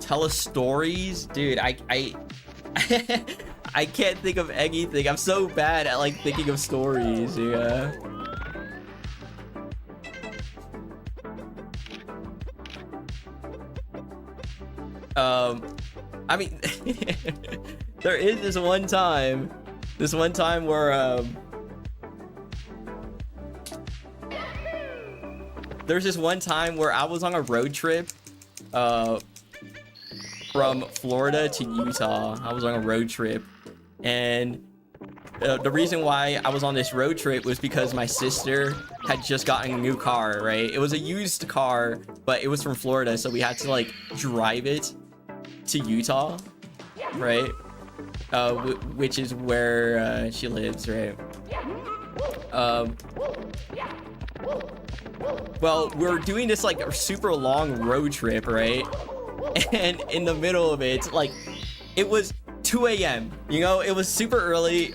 Tell us stories? Dude, I I can't think of anything. I'm so bad at like thinking of stories, yeah. I mean, there is this one time where there's this one time where I was on a road trip from Florida to Utah. I was on a road trip, and the reason why I was on this road trip was because my sister had just gotten a new car, right? It was a used car, but it was from Florida, so we had to like drive it to Utah, right? Which is where she lives, right? Well, we're doing this like a super long road trip, right? And in the middle of it, like, it was 2 a.m. You know, it was super early,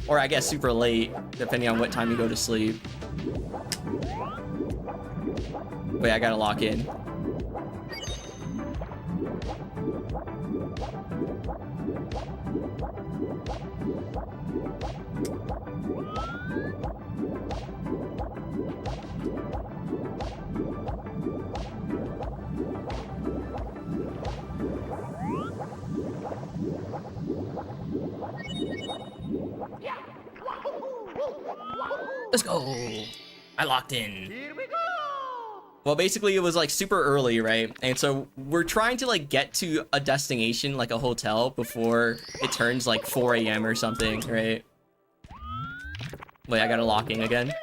or I guess super late, depending on what time you go to sleep. Wait, I gotta lock in. Let's go. I locked in. Well, basically it was like super early, right? And so we're trying to like get to a destination, like a hotel, before it turns like 4 a.m. or something, right? Wait, I gotta lock in again.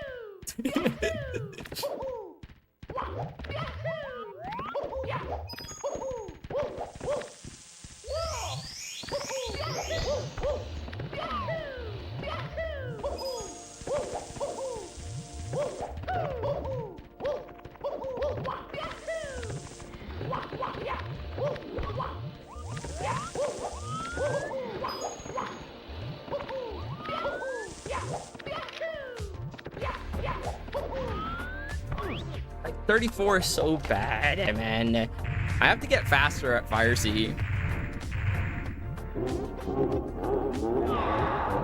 Like 34 is so bad, man. I have to get faster at Fire Sea.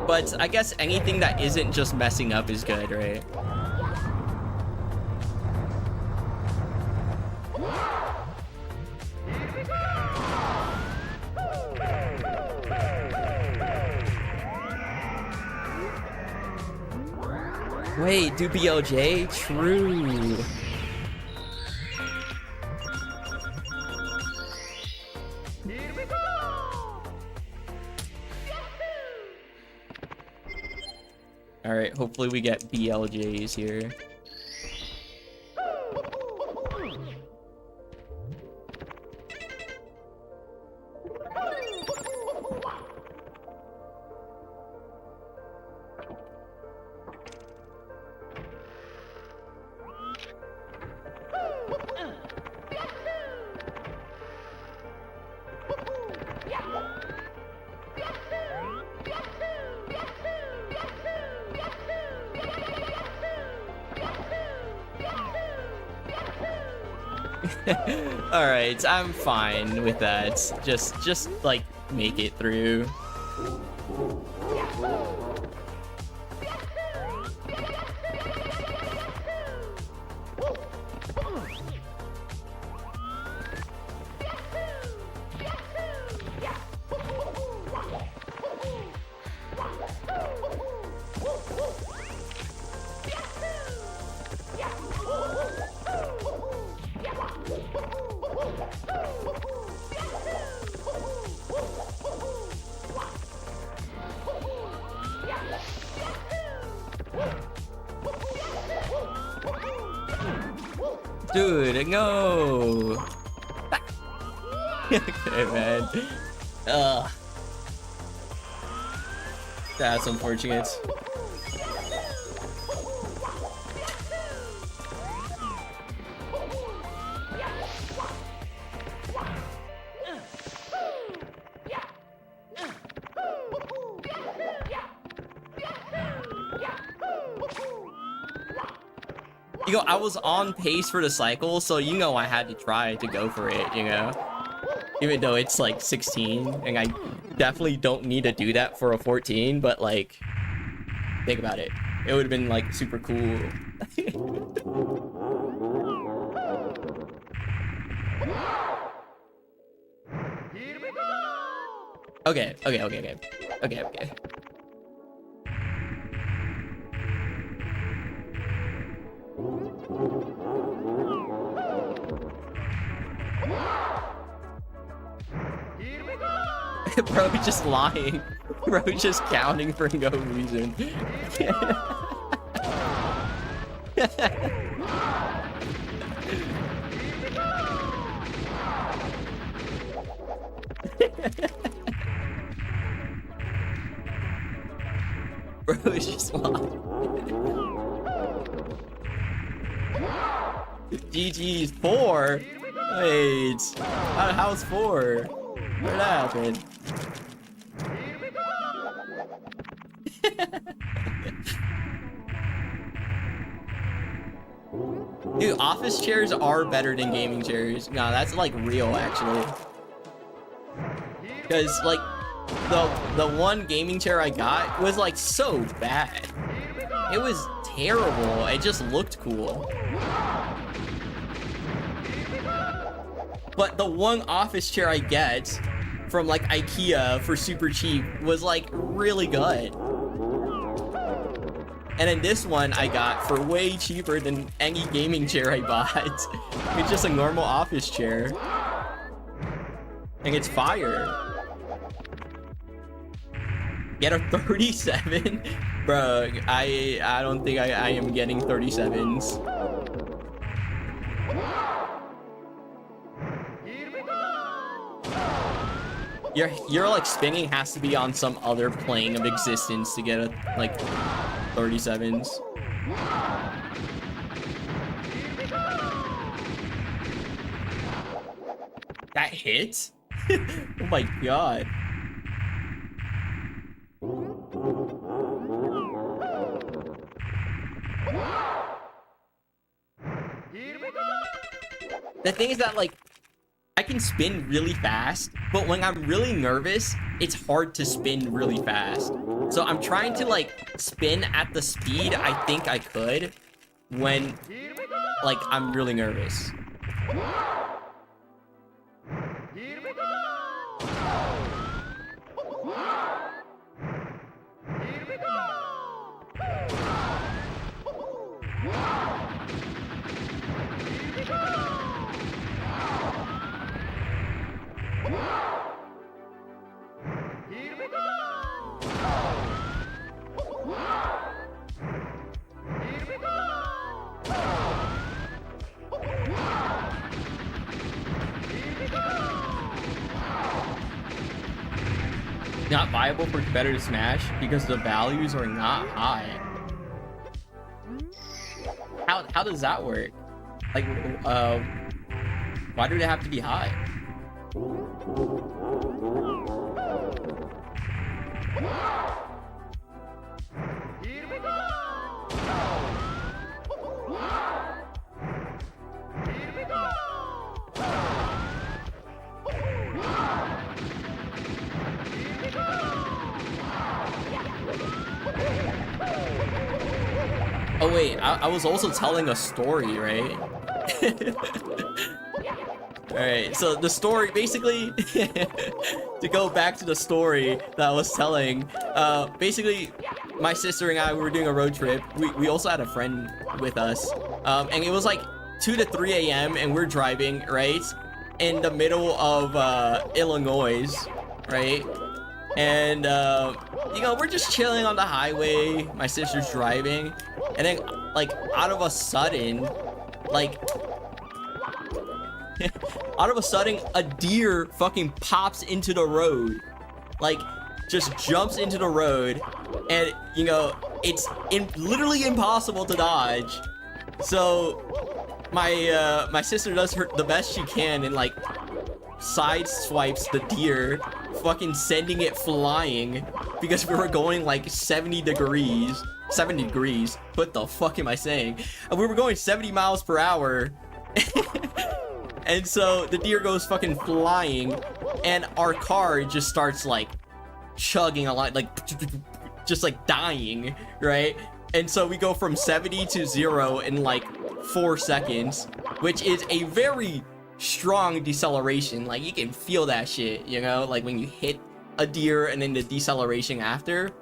But I guess anything that isn't just messing up is good, right? Wait, do BLJ? True. Alright, hopefully we get BLJs here. Alright, I'm fine with that. Just like make it through. Dude, no. Okay, man. Ugh. That's unfortunate. You know, I was on pace for the cycle, so you know I had to try to go for it, you know? Even though it's like 16, and I definitely don't need to do that for a 14, but like, think about it. It would have been like super cool. Okay. Bro, just lying. Bro, just counting for no reason. Bro, it's just lying. GG's 4? Wait, how's 4? What happened? Dude, office chairs are better than gaming chairs. No, that's like real actually. Because like the one gaming chair I got was like so bad. It was terrible. It just looked cool. But the one office chair I get from like IKEA for super cheap was like really good. And then this one I got for way cheaper than any gaming chair I bought. It's just a normal office chair. And it's fire. Get a 37? Bro, I don't think I am getting 37s. Your like spinning has to be on some other plane of existence to get a like 37s. That hit? Oh my god. The thing is that like I can spin really fast, but when I'm really nervous, it's hard to spin really fast. So I'm trying to like spin at the speed I think I could when like I'm really nervous. Not viable for competitive Smash because the values are not high. How does that work? Like, why do they have to be high? Oh wait, I was also telling a story, right? Alright, so the story, basically, to go back to the story that I was telling, basically, my sister and I were doing a road trip. We also had a friend with us, and it was like 2 to 3 a.m. and we're driving, right? In the middle of Illinois, right? And, you know, we're just chilling on the highway. My sister's driving. And then, like, out of a sudden, like, out of a sudden, a deer fucking pops into the road. Like, just jumps into the road. And, you know, it's literally impossible to dodge. So, my sister does the best she can and, like, side swipes the deer, fucking sending it flying because we were going like 70 degrees. What the fuck am I saying? And we were going 70 miles per hour. And so the deer goes fucking flying and our car just starts like chugging a lot, like just like dying, right? And so we go from 70 to 0 in like 4 seconds, which is a very strong deceleration. Like you can feel that shit, you know, like when you hit a deer and then the deceleration after.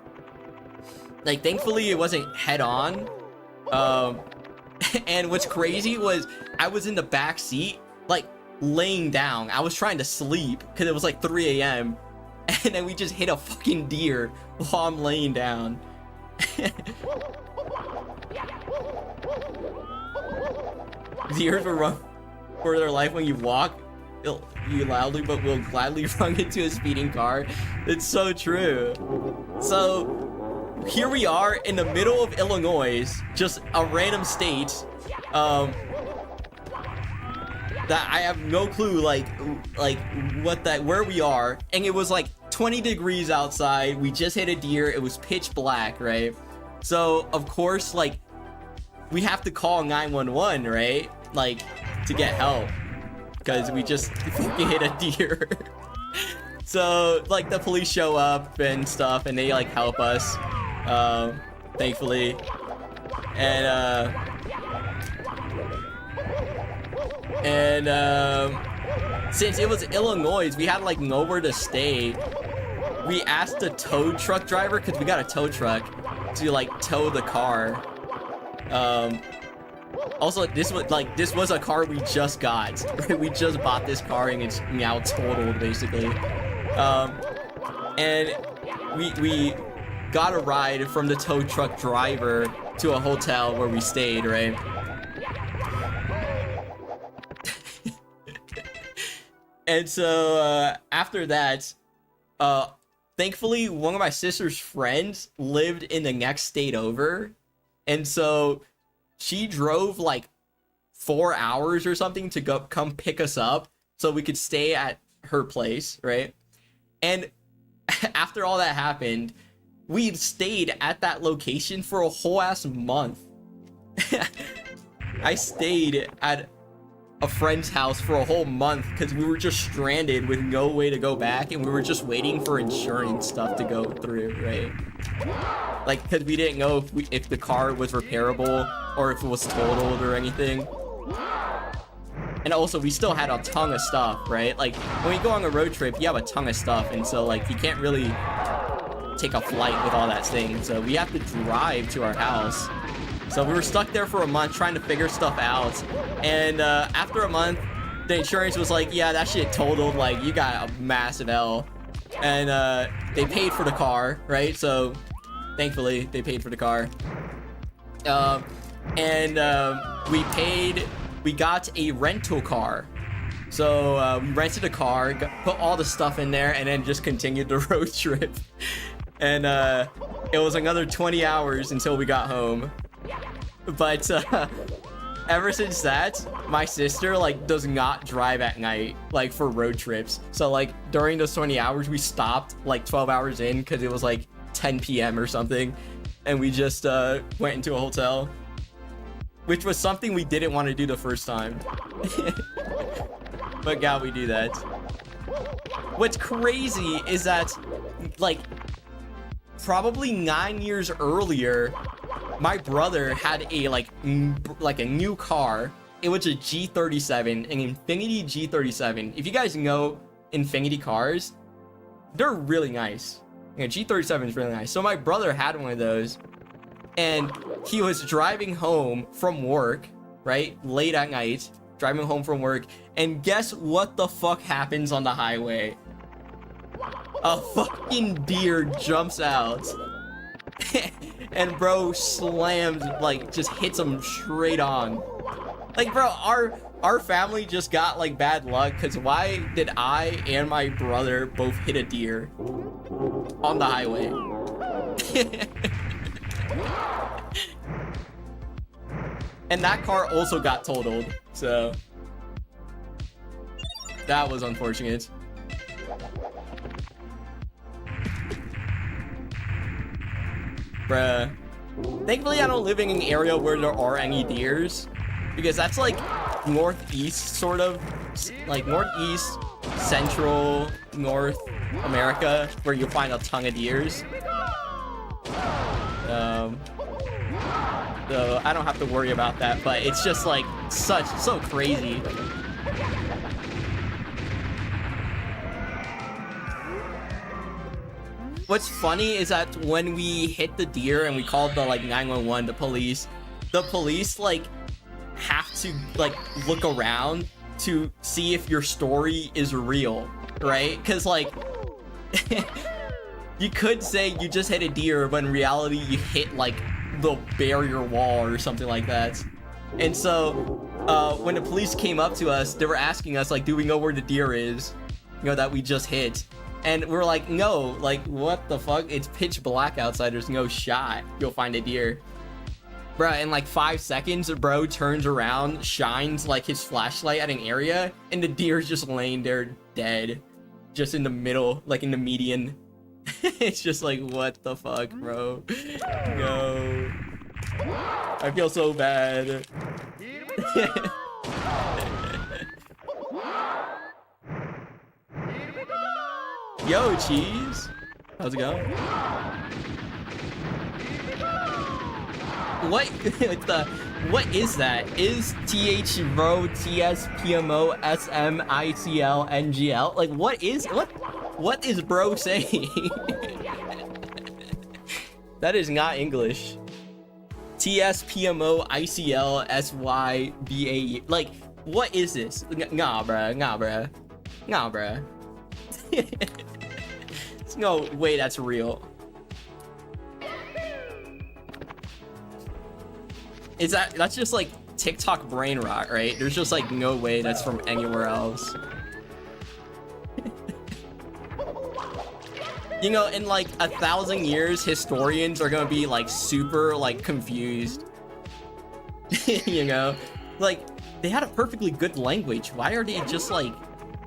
Like thankfully it wasn't head on. And what's crazy was I was in the back seat, like laying down. I was trying to sleep because it was like 3 a.m. and then we just hit a fucking deer while I'm laying down. Deers will run for their life when you walk. You loudly but will gladly run into a speeding car. It's so true. So here we are in the middle of Illinois, just a random state, that I have no clue like where we are, and it was like 20 degrees outside. We just hit a deer. It was pitch black, right? So of course, like we have to call 911, right? Like, to get help. Because we just fucking hit a deer. So, like, the police show up and stuff, and they, like, help us. Thankfully. And, since it was Illinois, we had, like, nowhere to stay. We asked the tow truck driver, because we got a tow truck, to, like, tow the car. Also, this was a car we just got. Right? We just bought this car, and it's now totaled, basically. And we got a ride from the tow truck driver to a hotel where we stayed, right? And so, after that, thankfully, one of my sister's friends lived in the next state over. And so, she drove, like, 4 hours or something to come pick us up so we could stay at her place, right? And after all that happened, we stayed at that location for a whole ass month. I stayed at a friend's house for a whole month because we were just stranded with no way to go back, and we were just waiting for insurance stuff to go through, right? Like, because we didn't know if the car was repairable or if it was totaled or anything. And also, we still had a ton of stuff, right? Like, when you go on a road trip, you have a ton of stuff, and so, like, you can't really take a flight with all that thing. So we have to drive to our house. So we were stuck there for a month trying to figure stuff out. And after a month, the insurance was like, yeah, that shit totaled. Like, you got a massive L. And they paid for the car, right? So thankfully, they paid for the car. We got a rental car. So we rented a car, put all the stuff in there, and then just continued the road trip. And it was another 20 hours until we got home. But ever since that, my sister, like, does not drive at night, like, for road trips. So, like, during those 20 hours, we stopped, like, 12 hours in because it was, like, 10 p.m. or something. And we just went into a hotel. Which was something we didn't want to do the first time. But God, we do that. What's crazy is that, like, probably 9 years earlier, my brother had a, like a new car. It was a G37, an Infiniti G37. If you guys know Infiniti cars, they're really nice. You know, G37 is really nice. So my brother had one of those. And he was driving home from work, right? Late at night, driving home from work. And guess what the fuck happens on the highway? A fucking deer jumps out. And bro slams, like, just hits him straight on. Like, bro, our family just got, like, bad luck. Because why did I and my brother both hit a deer on the highway? And that car also got totaled, so that was unfortunate. Bruh. Thankfully, I don't live in an area where there are any deers, because that's like northeast, sort of, like northeast, central, North America, where you find a ton of deers. So I don't have to worry about that, but it's just like so crazy. What's funny is that when we hit the deer and we called the, like, 911, the police like have to, like, look around to see if your story is real, right? Because, like, you could say you just hit a deer, but in reality you hit, like, the barrier wall or something like that. And so when the police came up to us, they were asking us, like, do we know where the deer is, you know, that we just hit? And we're like, no, like, what the fuck? It's pitch black outside, there's no shot you'll find a deer. Bruh, in like 5 seconds, bro turns around, shines, like, his flashlight at an area, and the deer's just laying there dead, just in the middle, like in the median. It's just like, what the fuck, bro? No. I feel so bad. Yo, cheese. How's it going? What? What is that? Is TH Bro TSPMO SMICL NGL? Like, what is bro saying? That is not English. TSPMO ICL SYBA. Like, what is this? Nah, bruh. There's no way that's real. That's just like TikTok brain rot, right? There's just like no way that's from anywhere else. You know, in like 1,000 years, historians are gonna be like super like confused. You know, like they had a perfectly good language. Why are they just like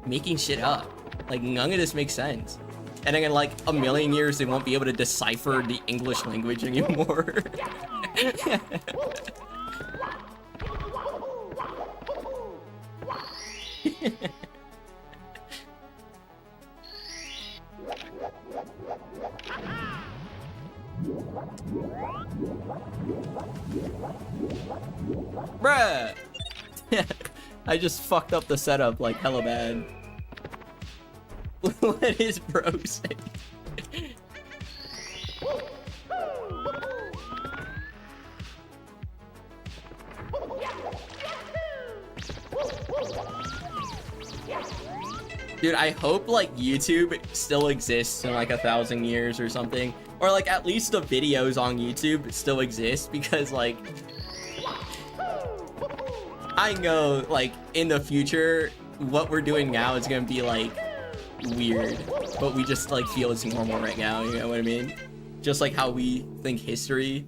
making shit up? Like none of this makes sense. And then in like a million years, they won't be able to decipher the English language anymore. Bruh! I just fucked up the setup like hella bad. What is bro saying? Dude, I hope like YouTube still exists in like 1,000 years or something. Or like at least the videos on YouTube still exist, because like I know like in the future what we're doing now is gonna be like weird, but we just like feel it's normal right now, you know what I mean? Just like how we think history,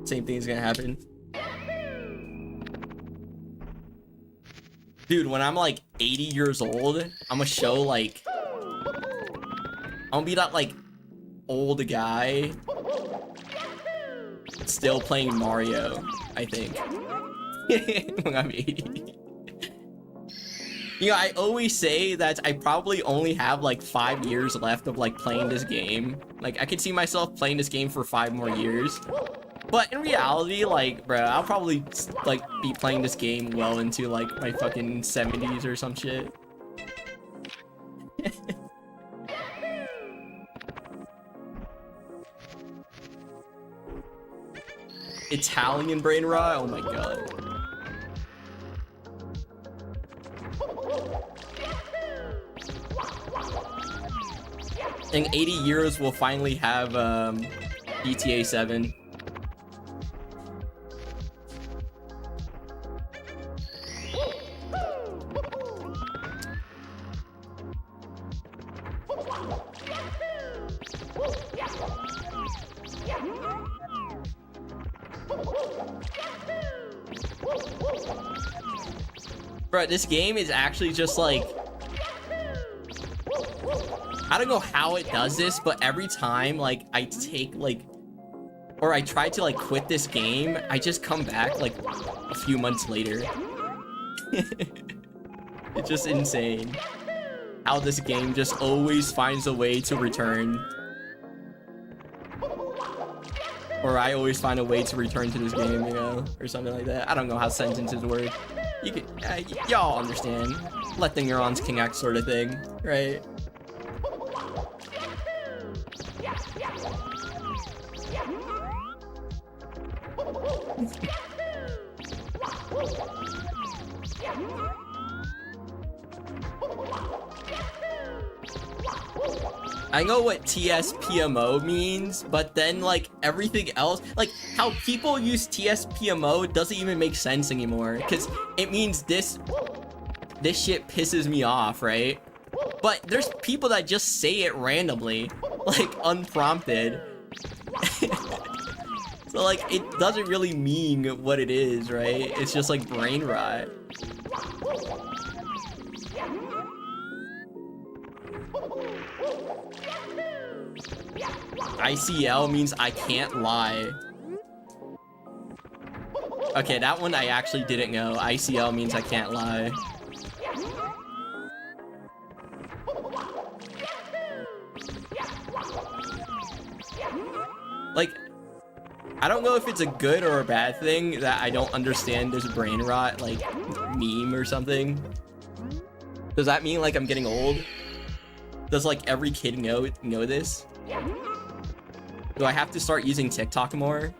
same thing is gonna happen. Dude, when I'm like 80 years old, I'm gonna show like I'm gonna be that like old guy still playing Mario, I think. When I'm 80. You know, I always say that I probably only have like 5 years left of like playing this game. Like I could see myself playing this game for 5 more years. But in reality, like, bro, I'll probably like be playing this game well into like my fucking 70s or some shit. Italian brain rot? Oh my god. In 80 years, we'll finally have GTA 7. Bro, this game is actually just like, I don't know how it does this, but every time like I take like, or I try to like quit this game, I just come back like a few months later. It's just insane how this game just always finds a way to return. Or I always find a way to return to this game, you know, or something like that. I don't know how sentences work. You could, y'all understand. Let the neurons connect sort of thing, right? I know what TSPMO means, but then like everything else, like how people use TSPMO doesn't even make sense anymore, because it means this shit pisses me off, right? But there's people that just say it randomly, like unprompted. So like it doesn't really mean what it is, right? It's just like brain rot. ICL means I can't lie. Okay, that one I actually didn't know. ICL means I can't lie. Like, I don't know if it's a good or a bad thing that I don't understand this brain rot, like, meme or something. Does that mean, like, I'm getting old? Does, like, every kid know this? Do I have to start using TikTok more?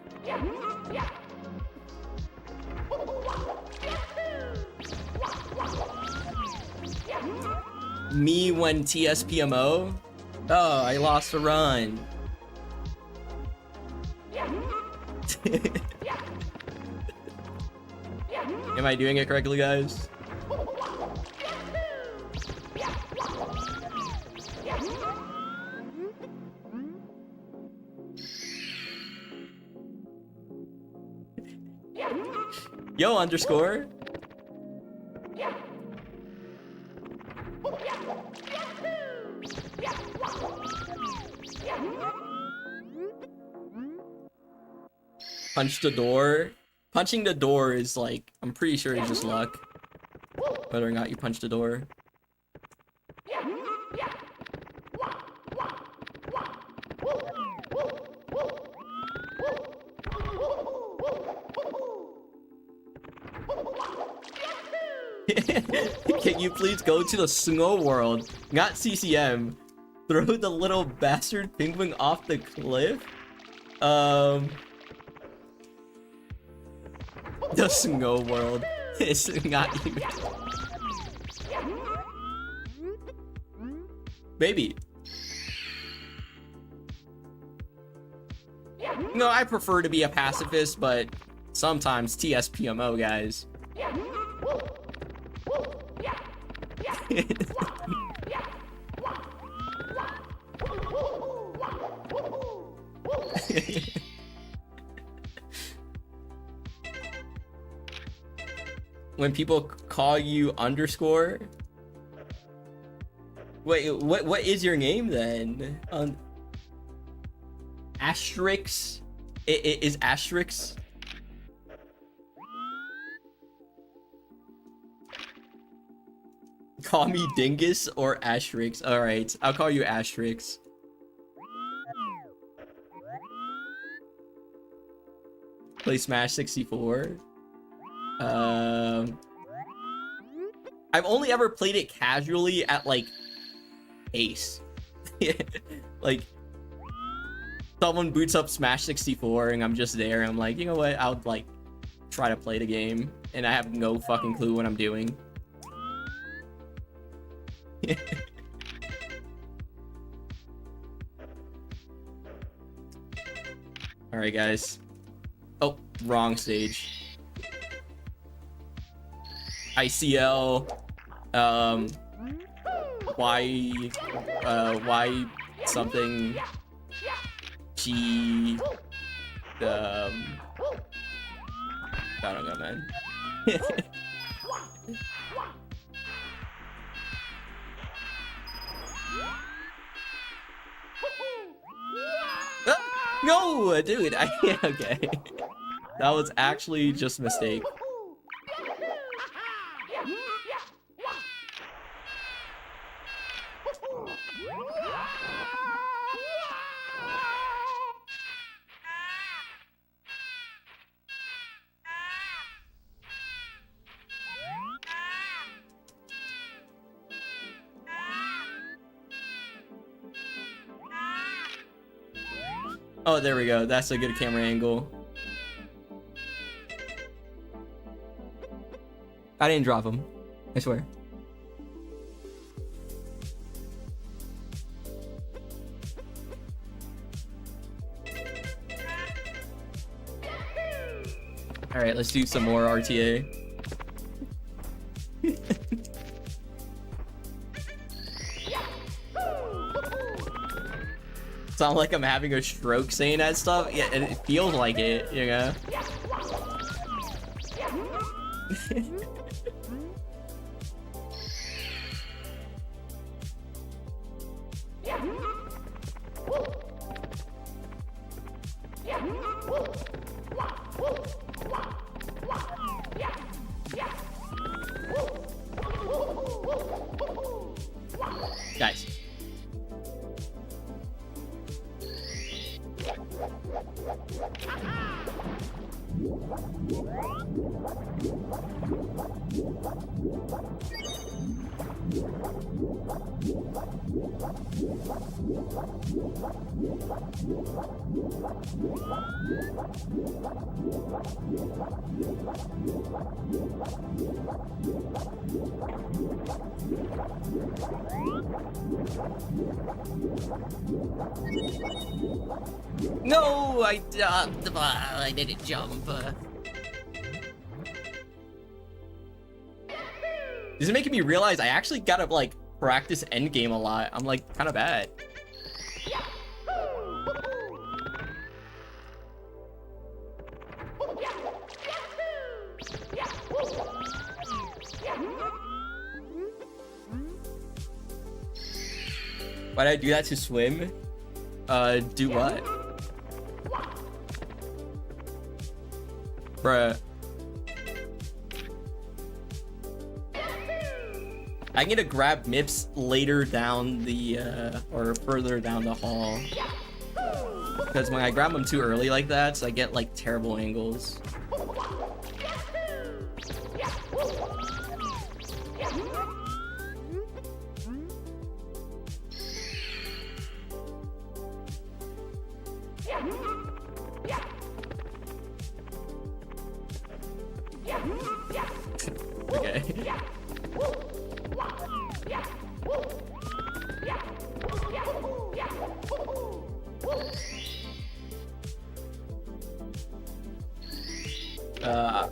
Me when TSPMO? Oh, I lost a run. Am I doing it correctly, guys? Yo, underscore. Punch the door. Punching the door is like, I'm pretty sure it's just luck. Whether or not you punch the door. Can you please go to the snow world? Not CCM. Throw the little bastard penguin off the cliff? The snow world. It's not even. Maybe. No, I prefer to be a pacifist, but sometimes TSPMO, guys. When people call you underscore, wait, what is your name then? Asterix? It is Asterix? Call me Dingus or Asterix. All right, I'll call you Asterix. Play Smash 64. I've only ever played it casually at like Ace. Like someone boots up Smash 64 and I'm just there and I'm like, you know what, I'll like try to play the game and I have no fucking clue what I'm doing. All right, guys. Oh, wrong stage. ICL, Y something, G, I don't know, man. No, dude, okay. That was actually just a mistake. Oh, there we go. That's a good camera angle. I didn't drop him. I swear. All right, let's do some more RTA. Sound like I'm having a stroke saying that stuff? Yeah, it feels like it, you know? No, I didn't jump. This is making me realize I actually gotta like practice endgame a lot. I'm like kind of bad. Why did I do that to swim? Do what? Bruh. I need to grab MIPS later down the, or further down the hall. Because when I grab them too early like that, so I get like terrible angles. Okay.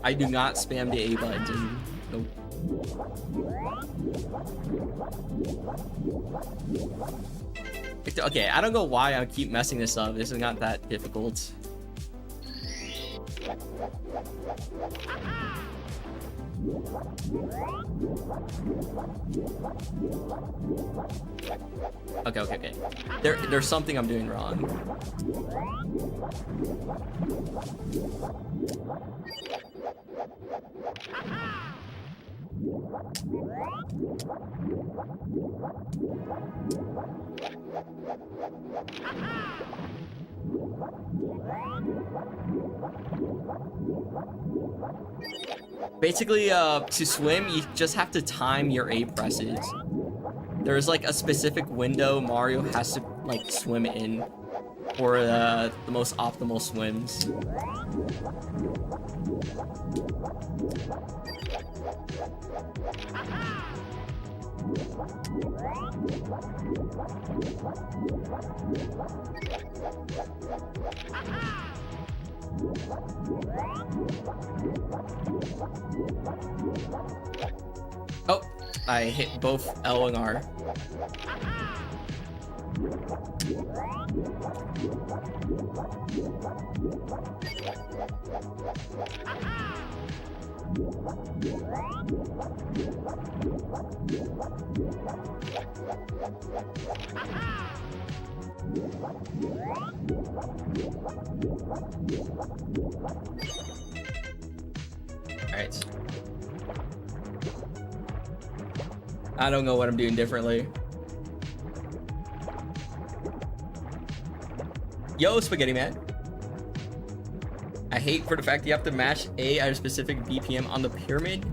I do not spam the A button. Nope. Okay, I don't know why I keep messing this up. This is not that difficult. Okay. There's something I'm doing wrong. Basically, to swim, you just have to time your A presses. There's like a specific window Mario has to like swim in for the most optimal swims. Oh, I hit both L and R. Alright. I don't know what I'm doing differently. Yo, Spaghetti Man. I hate for the fact you have to mash A at a specific BPM on the pyramid.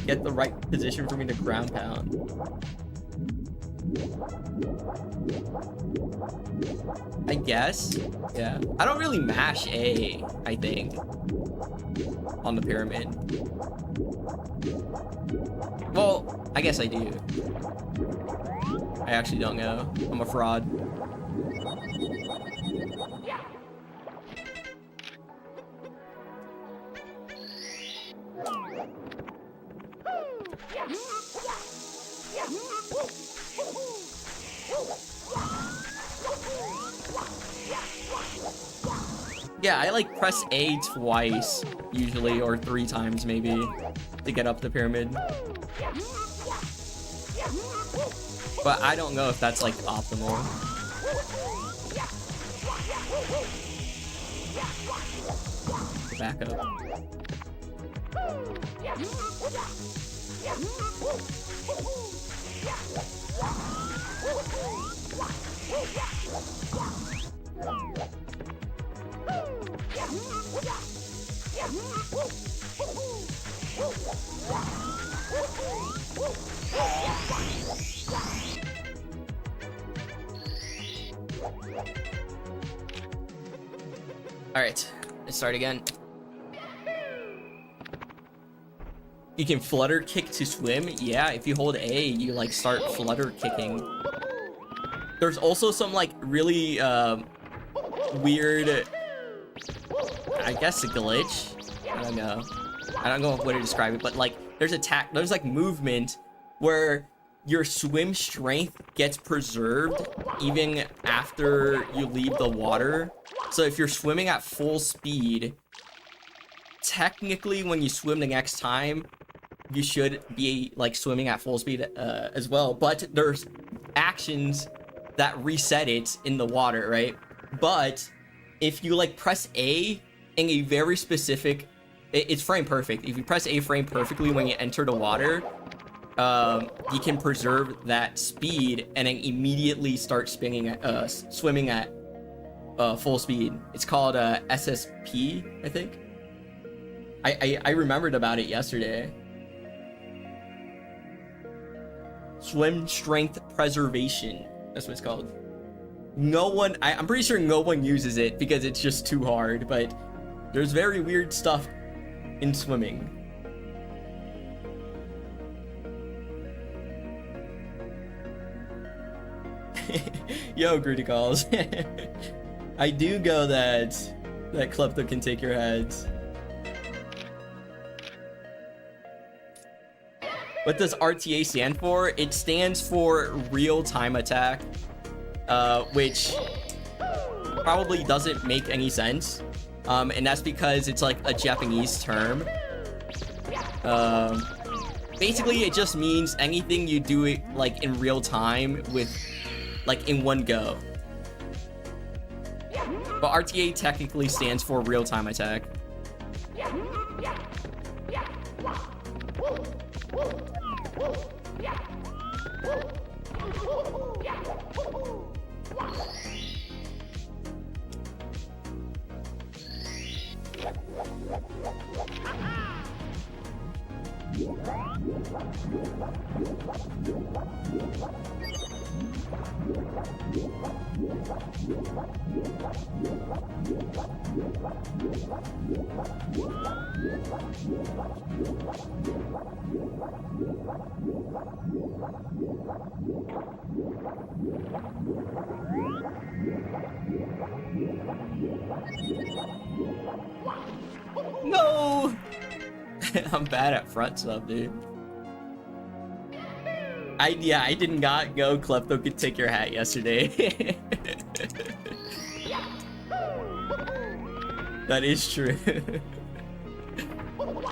Get the right position for me to ground pound. I guess. Yeah. I don't really mash A, I think, on the pyramid. Well, I guess I do. I actually don't know. I'm a fraud. Yeah, I like press A twice, usually, or 3 times maybe, to get up the pyramid. But I don't know if that's like optimal. Back up. Alright, let's start again. You can flutter kick to swim. Yeah, if you hold A, you like start flutter kicking. There's also some like really weird, I guess, a glitch. I don't know what to describe it, but like there's like movement where your swim strength gets preserved even after you leave the water. So if you're swimming at full speed, technically when you swim the next time, you should be like swimming at full speed as well. But there's actions that reset it in the water, right? But if you like press A in a very specific, it's frame perfect. If you press A frame perfectly when you enter the water, you can preserve that speed and then immediately start swimming at full speed. It's called SSP, I think. I remembered about it yesterday. Swim strength preservation. That's what it's called. I'm pretty sure no one uses it because it's just too hard, but there's very weird stuff in swimming. Yo, Gritty calls. I do go that Klepto can take your heads. What does RTA stand for? It stands for real-time attack, which probably doesn't make any sense. And that's because it's like a Japanese term. Basically, it just means anything you do it like in real time with like in one go. But RTA technically stands for real-time attack. No! I'm bad at front sub, dude. I did not go Klepto could take your hat yesterday. That is true.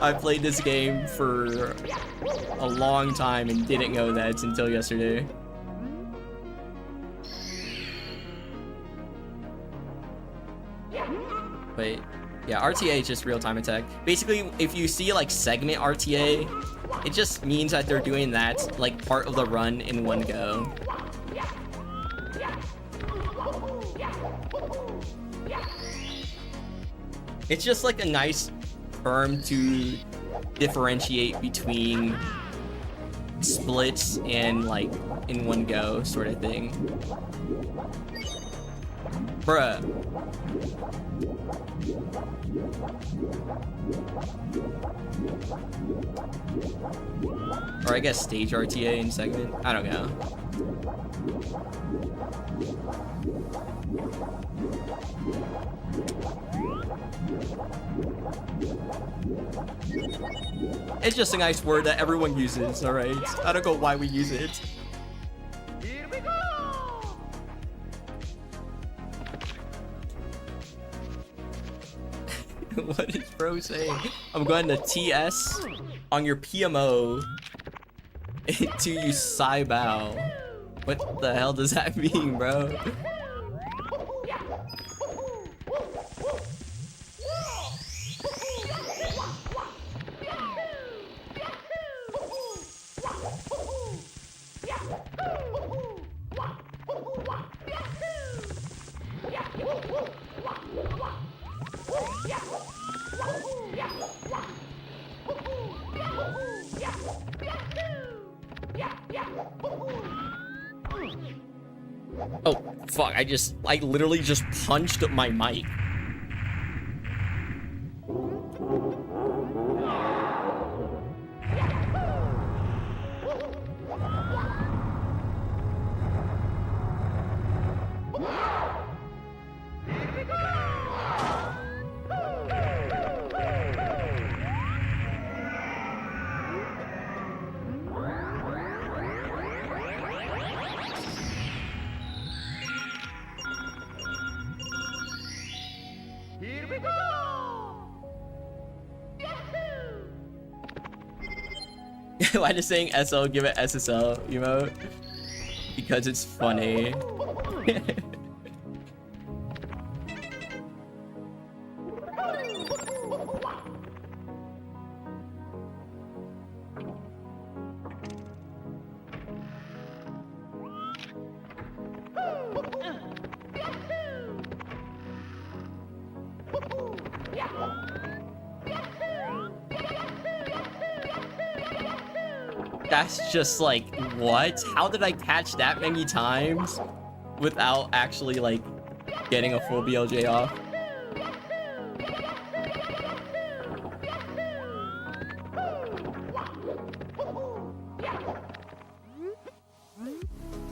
I played this game for a long time and didn't know that until yesterday. Wait. Yeah, RTA is just real-time attack. Basically, if you see like segment RTA, it just means that they're doing that like part of the run in one go. It's just like a nice term to differentiate between splits and like in one go sort of thing. Bruh. Or I guess stage RTA in segment. I don't know. It's just a nice word that everyone uses, alright? I don't know why we use it. Here we go! What is bro saying? I'm going to TS on your PMO to you Saibao. What the hell does that mean, bro? Oh, fuck, I literally just punched my mic. Here we go! Why just saying SL, give it SSL emote? Because it's funny. That's just like, what? How did I catch that many times without actually like getting a full BLJ off?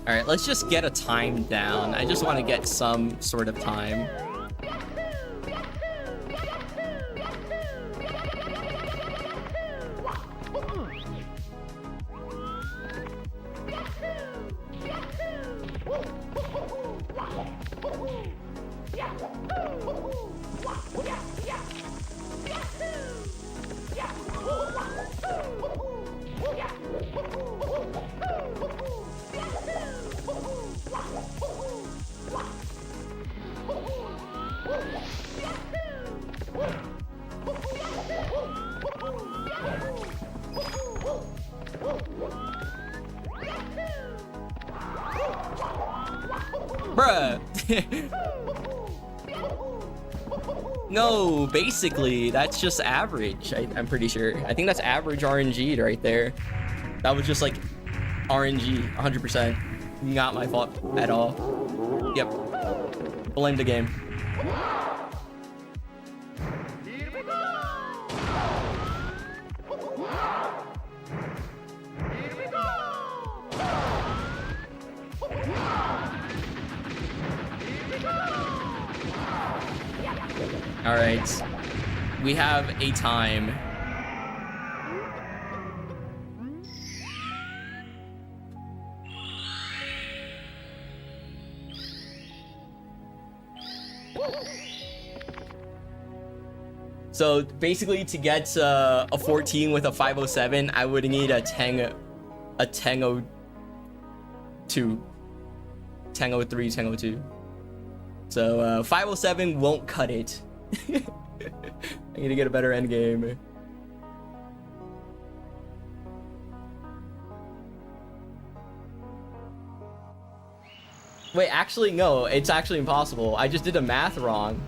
Alright, let's just get a time down. I just want to get some sort of time. Bruh. No, basically, that's just average. I'm pretty sure. I think that's average RNG right there. That was just like RNG, 100%. Not my fault at all. Yep. Blame the game. Here we go! Here we go! All right. We have a time. So basically, to get a 14 with a 507, I would need a 1002, 1003, 1002. So 507 won't cut it. I need to get a better end game. Wait, actually, no. It's actually impossible. I just did the math wrong.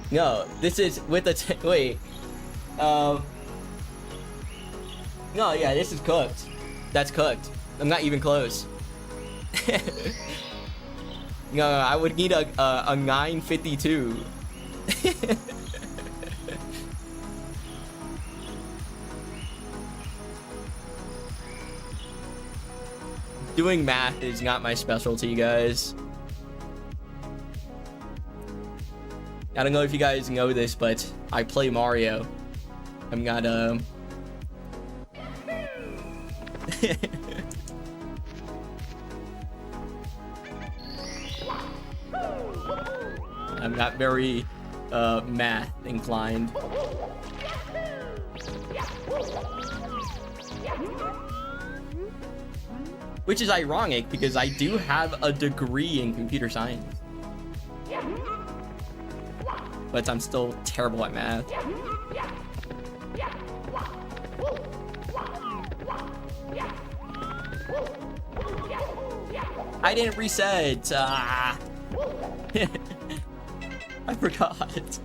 No, this is with a wait. No, yeah, this is cooked. That's cooked. I'm not even close. No, I would need a 952. Doing math is not my specialty, guys. I don't know if you guys know this, but I play Mario. I'm not I'm not very math inclined. Which is ironic because I do have a degree in computer science. But I'm still terrible at math. I didn't reset. I forgot.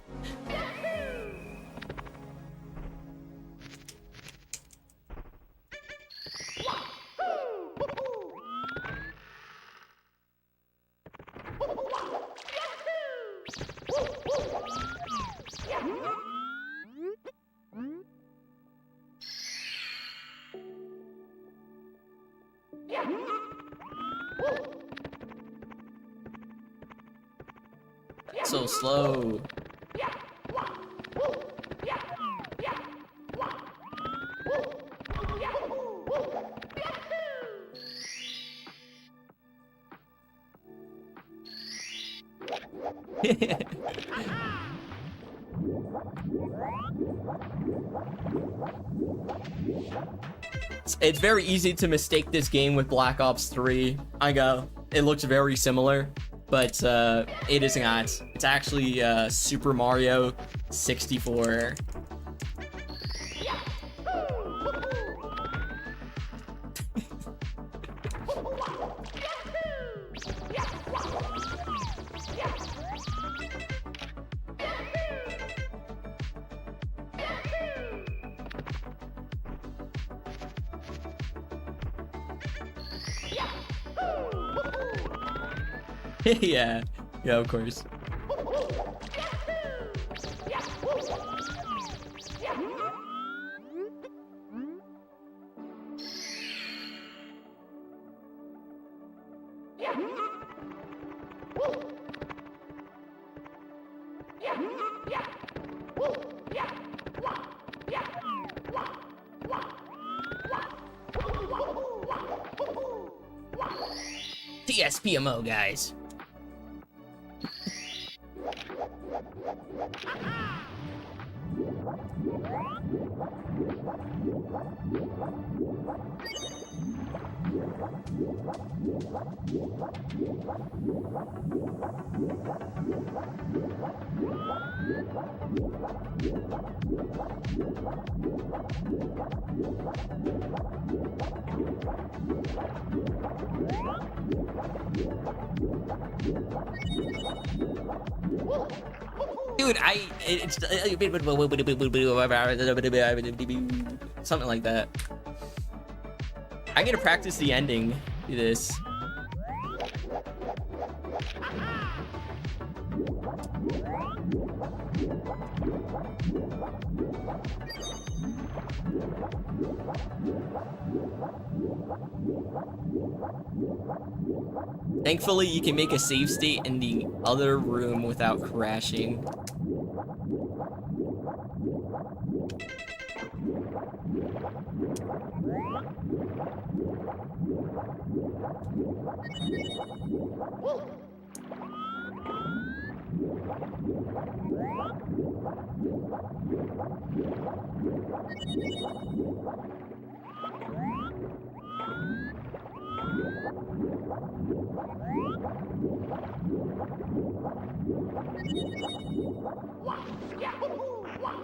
So slow. It's very easy to mistake this game with Black Ops 3. I go, it looks very similar, but it is not. It's actually Super Mario 64. Yeah, of course. TSPMO, guys. Dude, it's something like that. I'm gonna practice the ending to this. Thankfully, you can make a save state in the other room without crashing.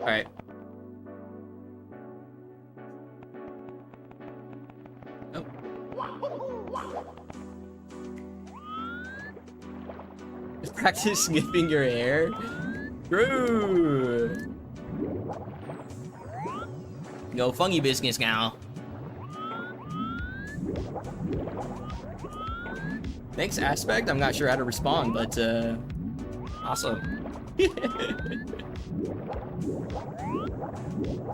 All right. Oh. Practice sniffing your hair. True. No funky business now. Next aspect, I'm not sure how to respond, but awesome.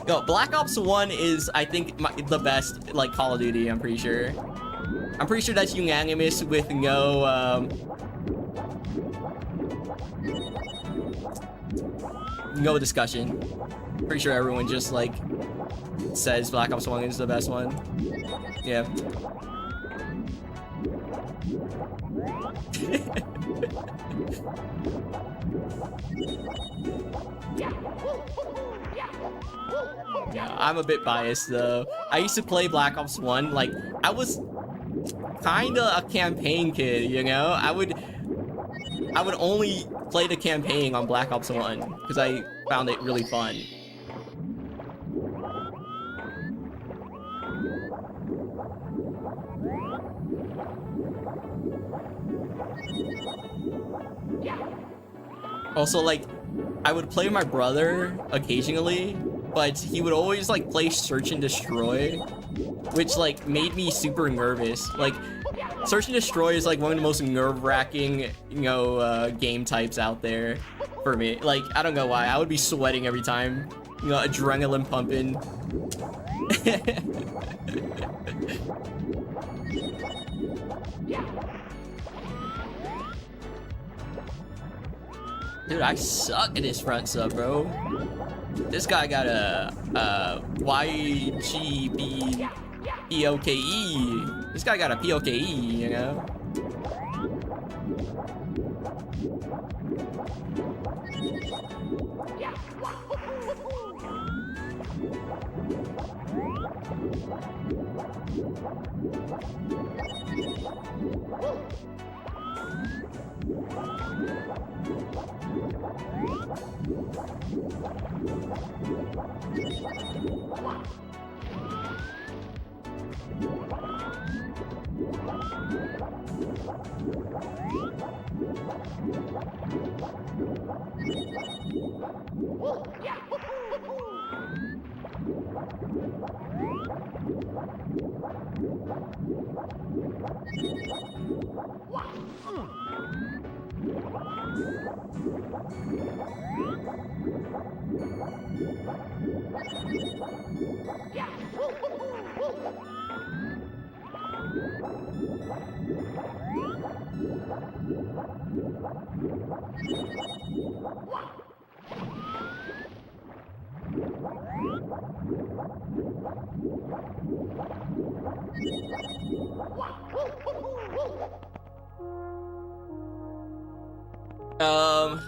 Yo, Black Ops 1 is, I think, the best, like, Call of Duty, I'm pretty sure. I'm pretty sure that's unanimous with no discussion. Pretty sure everyone just, like, says Black Ops 1 is the best one. Yeah. Yeah, I'm a bit biased though. I used to play Black Ops 1, like, I was kinda a campaign kid, you know? I would only play the campaign on Black Ops 1 because I found it really fun. Also, like, I would play my brother occasionally, but he would always, like, play Search and Destroy, which, like, made me super nervous. Like, Search and Destroy is, like, one of the most nerve-wracking, you know, game types out there for me. Like, I don't know why. I would be sweating every time, you know, adrenaline pumping. Dude, I suck at this front sub, bro. This guy got a YGB POKE. This guy got a POKE, you know?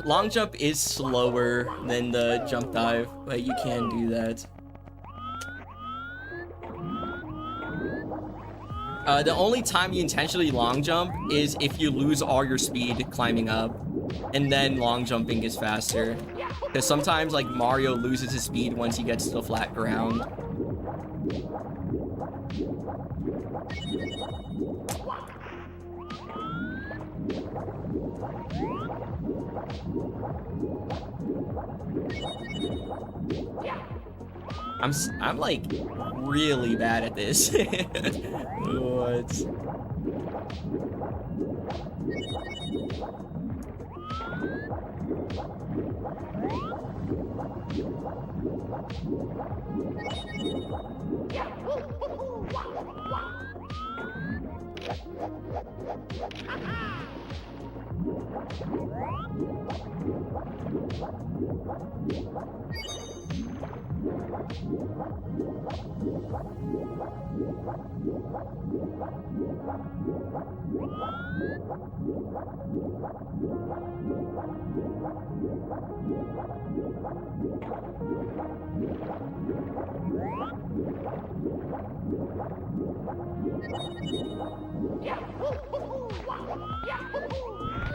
Long jump is slower than the jump dive, but you can do that. The only time you intentionally long jump is if you lose all your speed climbing up, and then long jumping is faster. Because sometimes, like, Mario loses his speed once he gets to the flat ground. I'm like really bad at this. What?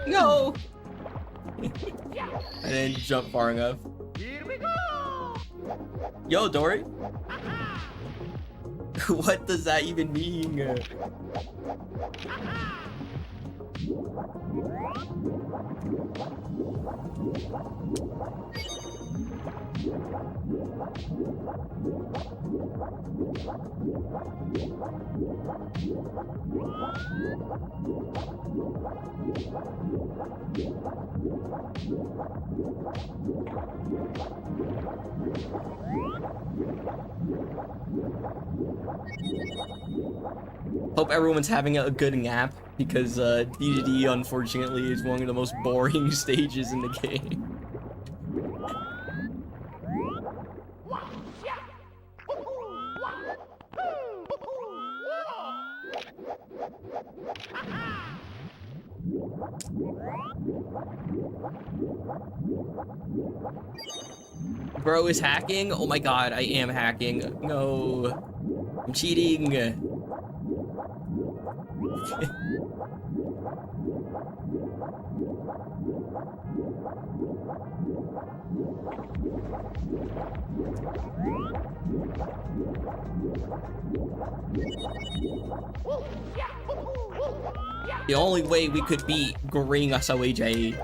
No! I didn't jump far enough. Here we go! Yo, Dory. What does that even mean? Hope everyone's having a good nap, because DDD unfortunately is one of the most boring stages in the game. Bro is hacking? Oh my god, I am hacking. No. I'm cheating. The only way we could beat Green SOAJ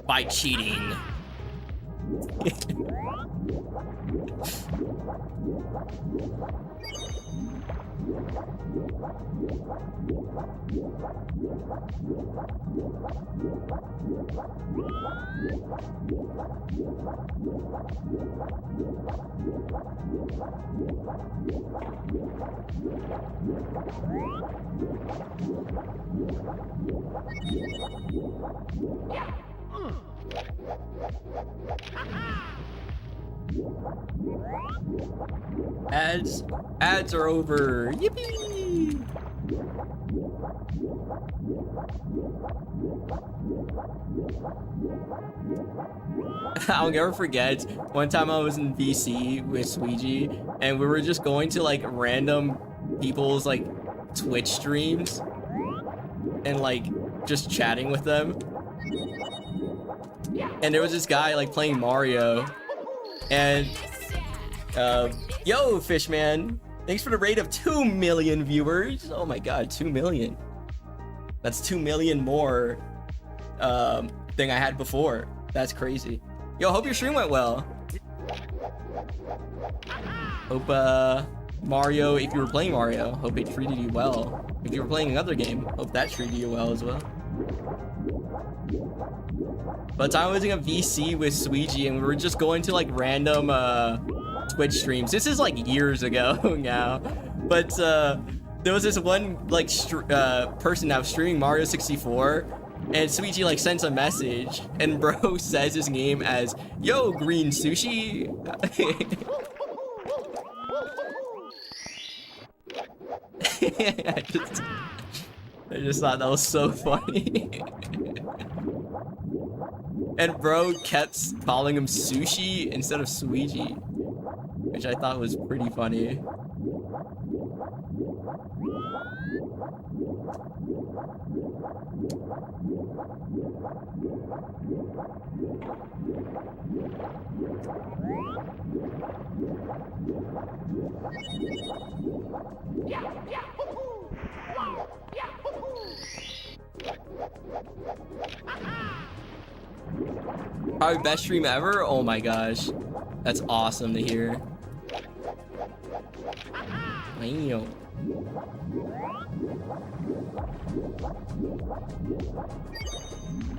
by cheating. Ads are over. Yippee! I'll never forget one time I was in VC with Sweegie and we were just going to like random people's like Twitch streams and like just chatting with them. And there was this guy like playing Mario and yo Fishman, thanks for the rate of 2 million viewers. Oh my god, 2 million. That's 2 million more than I had before. That's crazy. Yo, hope your stream went well. Hope Mario, if you were playing Mario, hope it treated you well. If you were playing another game, hope that treated you well as well. But I was in a VC with Sweegie and we were just going to like random Twitch streams. This is like years ago now. But there was this one like person that was streaming Mario 64 and Sweegie like sends a message and bro says his name as yo green sushi. I just thought that was so funny. And bro kept calling him sushi instead of Sweegie, which I thought was pretty funny. Probably best stream ever? Oh my gosh. That's awesome to hear. Damn.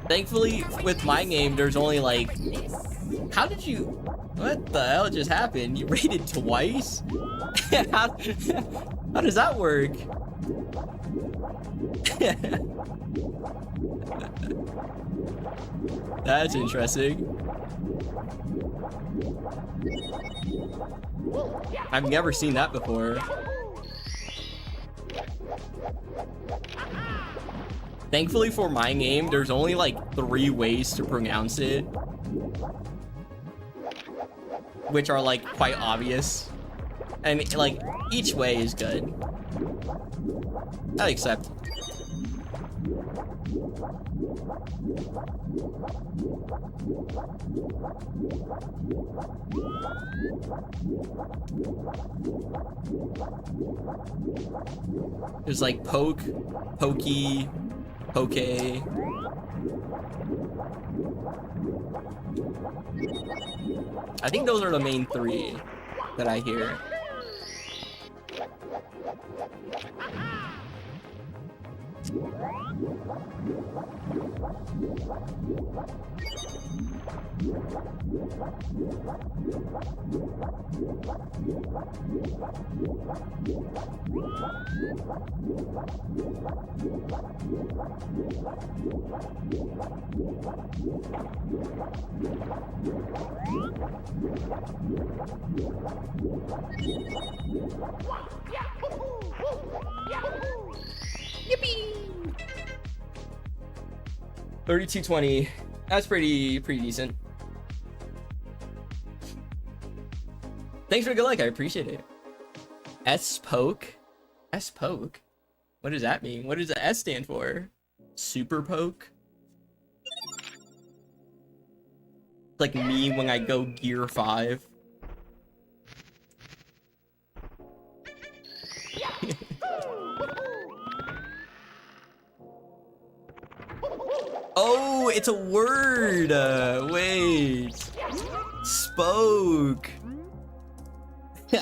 Thankfully, with my game, there's only like... How did you... What the hell just happened? You rated twice? how does that work? That's interesting. I've never seen that before. Thankfully for my name, there's only like 3 ways to pronounce it, which are like quite obvious, and like each way is good. I accept. There's like poke, pokey, poke. I think those are the main 3 that I hear. Yippee! 3220. That's pretty decent. Thanks for the good luck. I appreciate it. S-Poke? S-Poke? What does that mean? What does the S stand for? Super Poke? Like me when I go Gear 5. Oh, it's a word. Wait. spoke.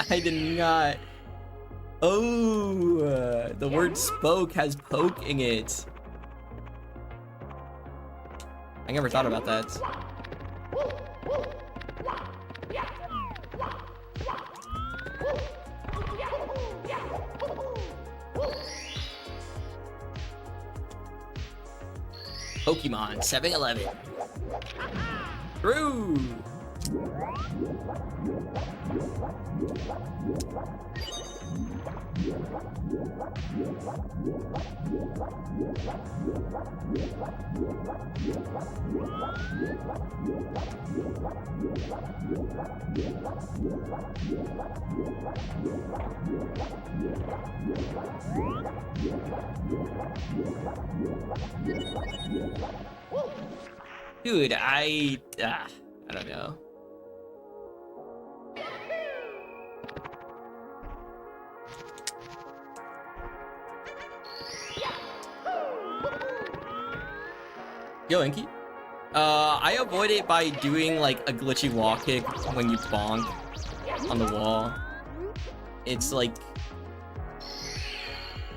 I did not. Oh, the word spoke has poke in it. I never thought about that. Pokemon 7-Eleven. Through. Dude, I don't know. Yo, Inky. I avoid it by doing like a glitchy wall kick when you bonk on the wall. It's like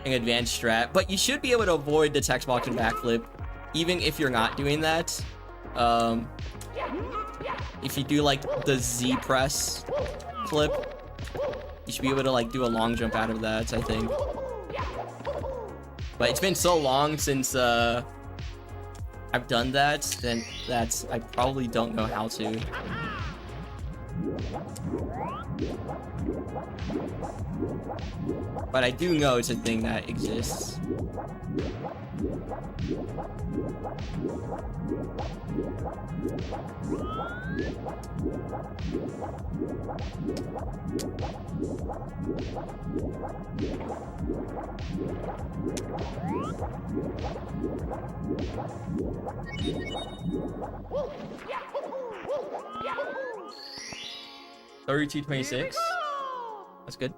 an advanced strat, but you should be able to avoid the text box and backflip, even if you're not doing that. If you do like the Z press flip, you should be able to like do a long jump out of that, I think. But it's been so long since I've done that, then I probably don't know how to. But I do know it's a thing that exists. $32.26. That's good.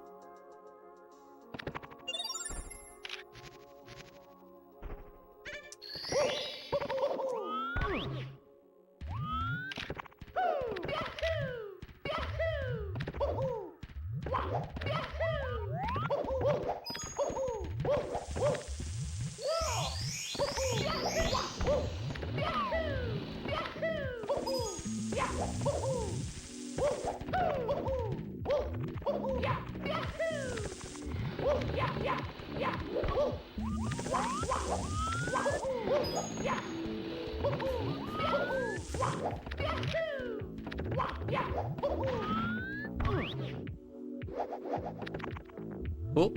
Cool.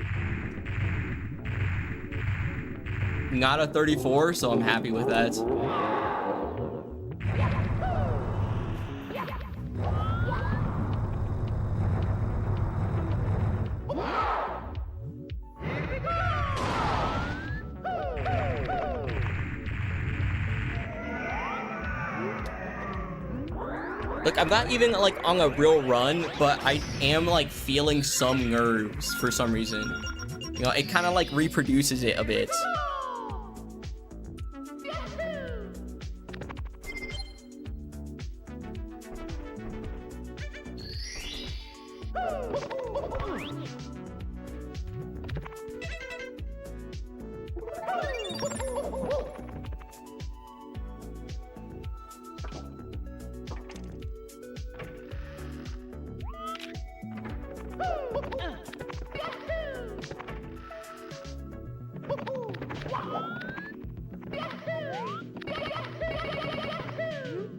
Not a 34, so I'm happy with that. Look, I'm not even like on a real run, but I am like feeling some nerves for some reason. You know, it kind of like reproduces it a bit.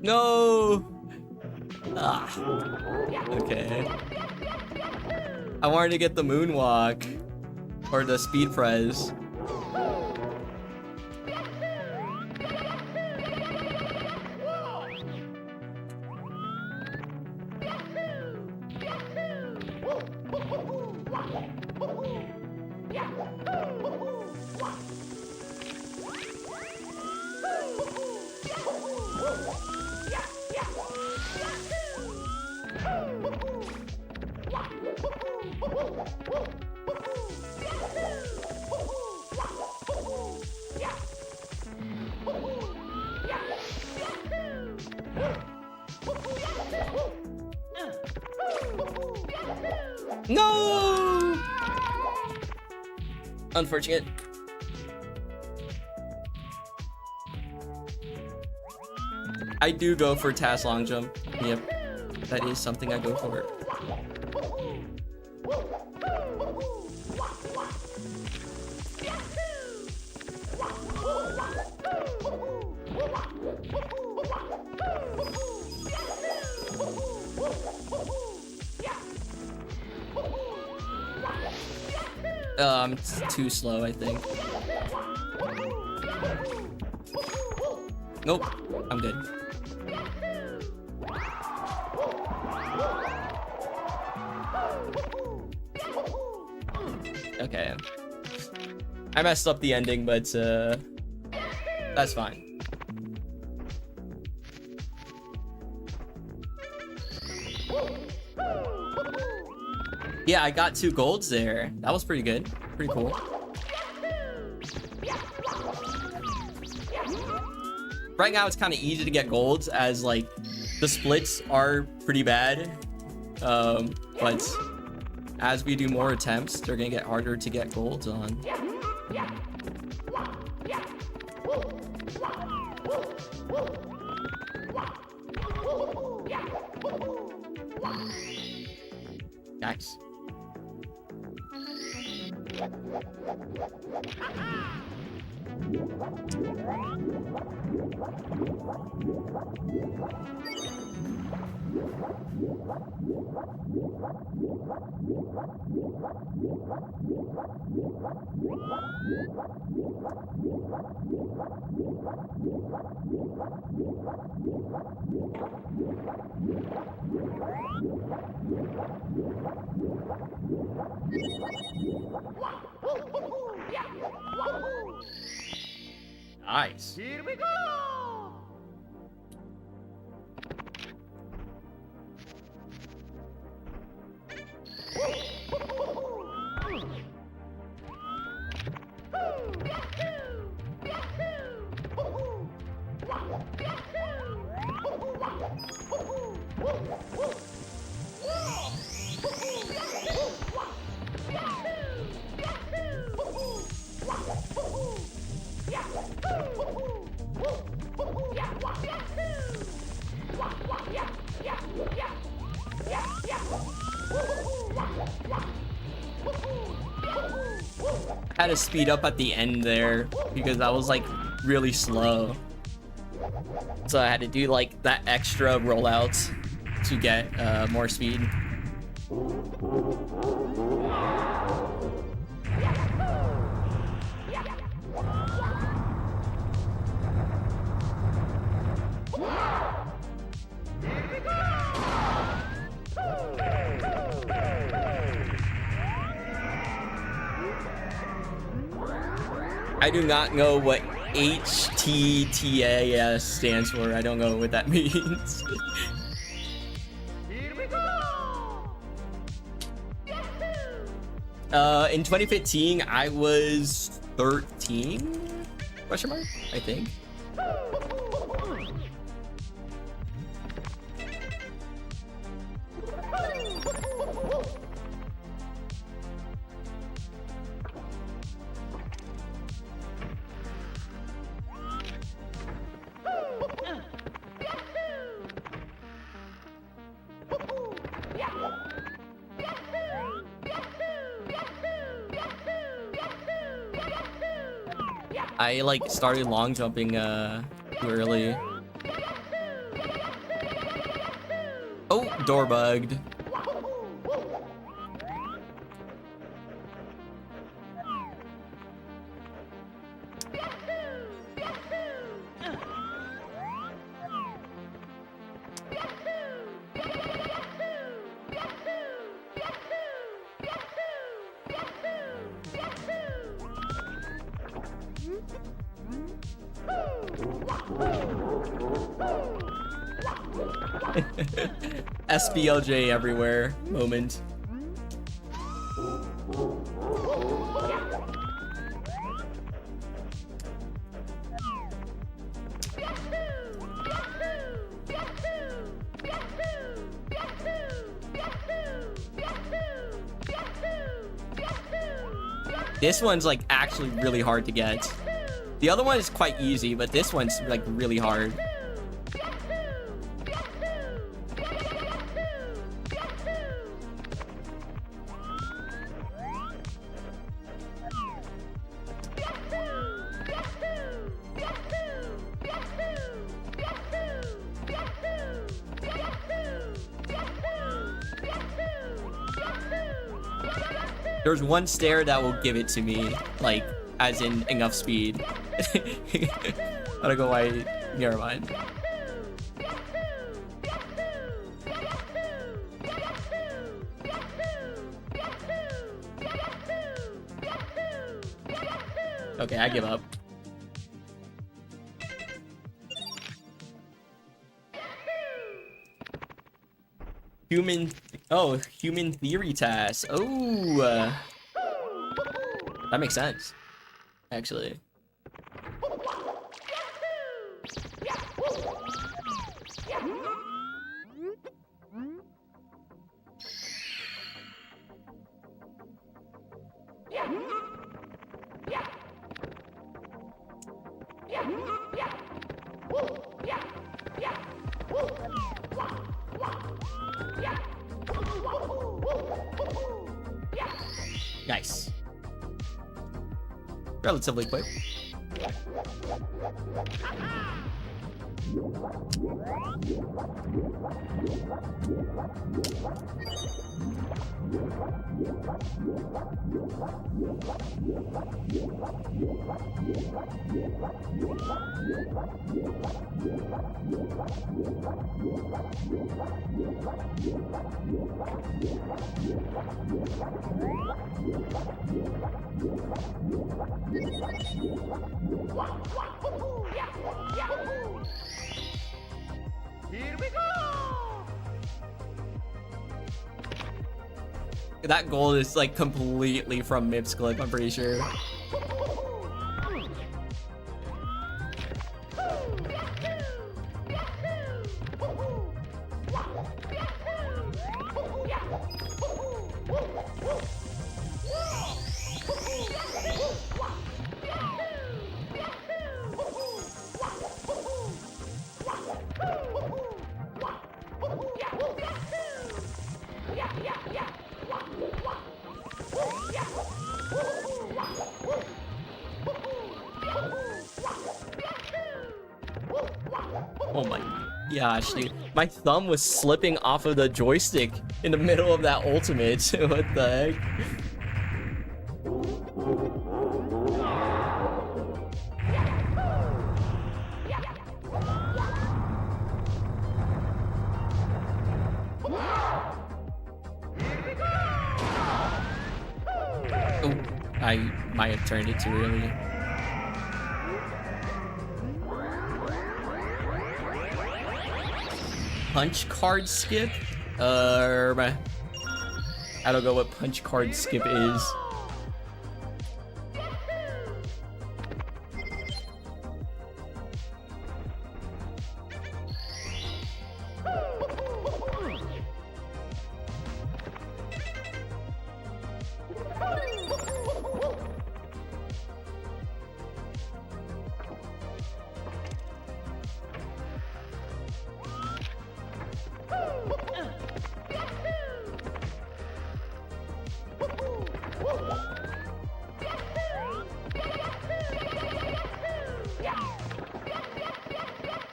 No! Ah. Okay. I wanted to get the moonwalk. Or the speed press. Unfortunate. I do go for task long jump. Yep. That is something I go for. It's too slow, I think. Nope, I'm good. Okay. I messed up the ending, but that's fine. Yeah, I got 2 golds there. That was pretty good. Pretty cool. Right now, it's kind of easy to get golds as like the splits are pretty bad. But as we do more attempts, they're gonna get harder to get golds on. Nice. Nice. Here we go! I had to speed up at the end there because that was like really slow. So I had to do like that extra rollout to get more speed. I do not know what HTTAS stands for. I don't know what that means. Here we go! In 2015, I was 13? Question mark? I think. I like started long jumping too early. Oh, door bugged. SBLJ everywhere moment. This one's like actually really hard to get. The other one is quite easy, but this one's like really hard. There's one stair that will give it to me, like, as in enough speed. I don't know why. Never mind. Okay, I give up. Human theory test. Oh, that makes sense, actually. Nice. Relatively quick. Here we go! That goal is like completely from Mip's clip, I'm pretty sure. Oh my gosh, dude. My thumb was slipping off of the joystick in the middle of that ultimate. What the heck? Oh, I might have turned it too early. Punch card skip? I don't know what punch card skip is.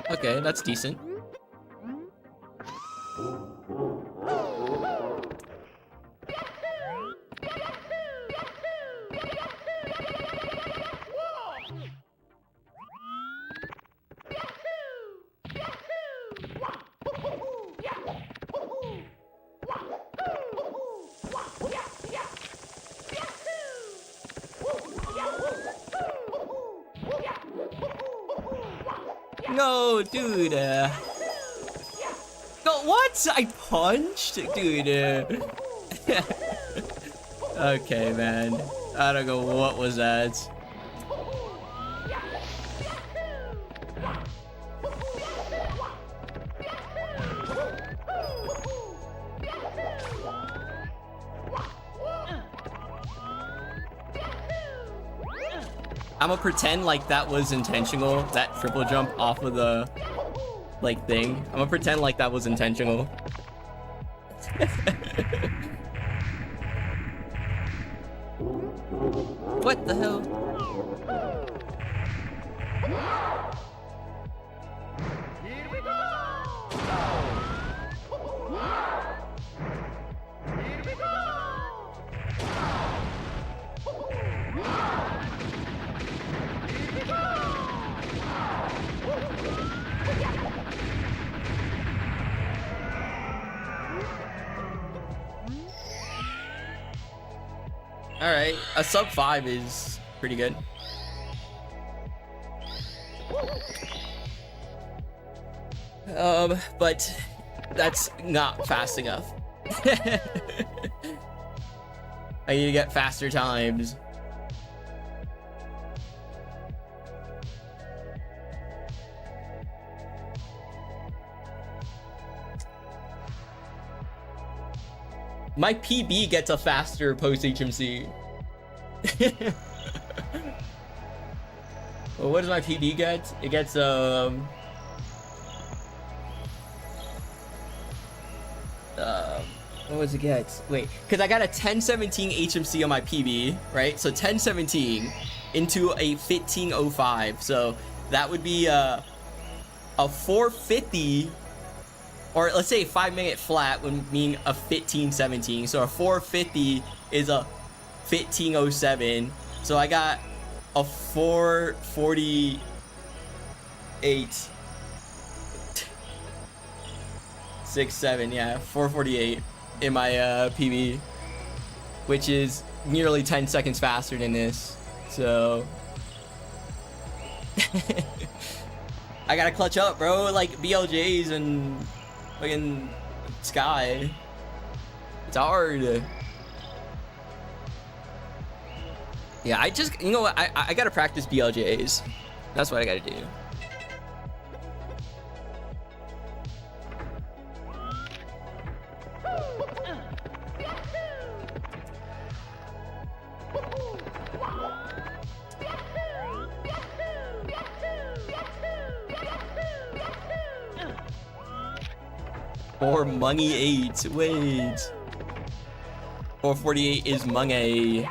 Okay, that's decent. No, dude. No, what? I punched? Dude. Okay, man. I don't know what was that. I'm gonna pretend like that was intentional, that triple jump off of the, like, thing. I'm gonna pretend like that was intentional. What the hell? Here we go! Here we go! All right, a sub 5 is pretty good. But that's not fast enough. I need to get faster times. My PB gets a faster post HMC. Well, what does my PB get? It gets what does it get? Wait, because I got a 1017 HMC on my PB, right? So 1017 into a 1505. So that would be a 450, or let's say a 5-minute flat would mean a 1517. So a 450 is a 1507. So I got a 448. 6-7, yeah, 448 in my PB, which is nearly 10 seconds faster than this. So I gotta clutch up, bro. Like BLJs and fucking Sky. It's hard. Yeah, I just, you know what? I gotta practice BLJs. That's what I gotta do. Or Money 8. Wait. 448 is Money.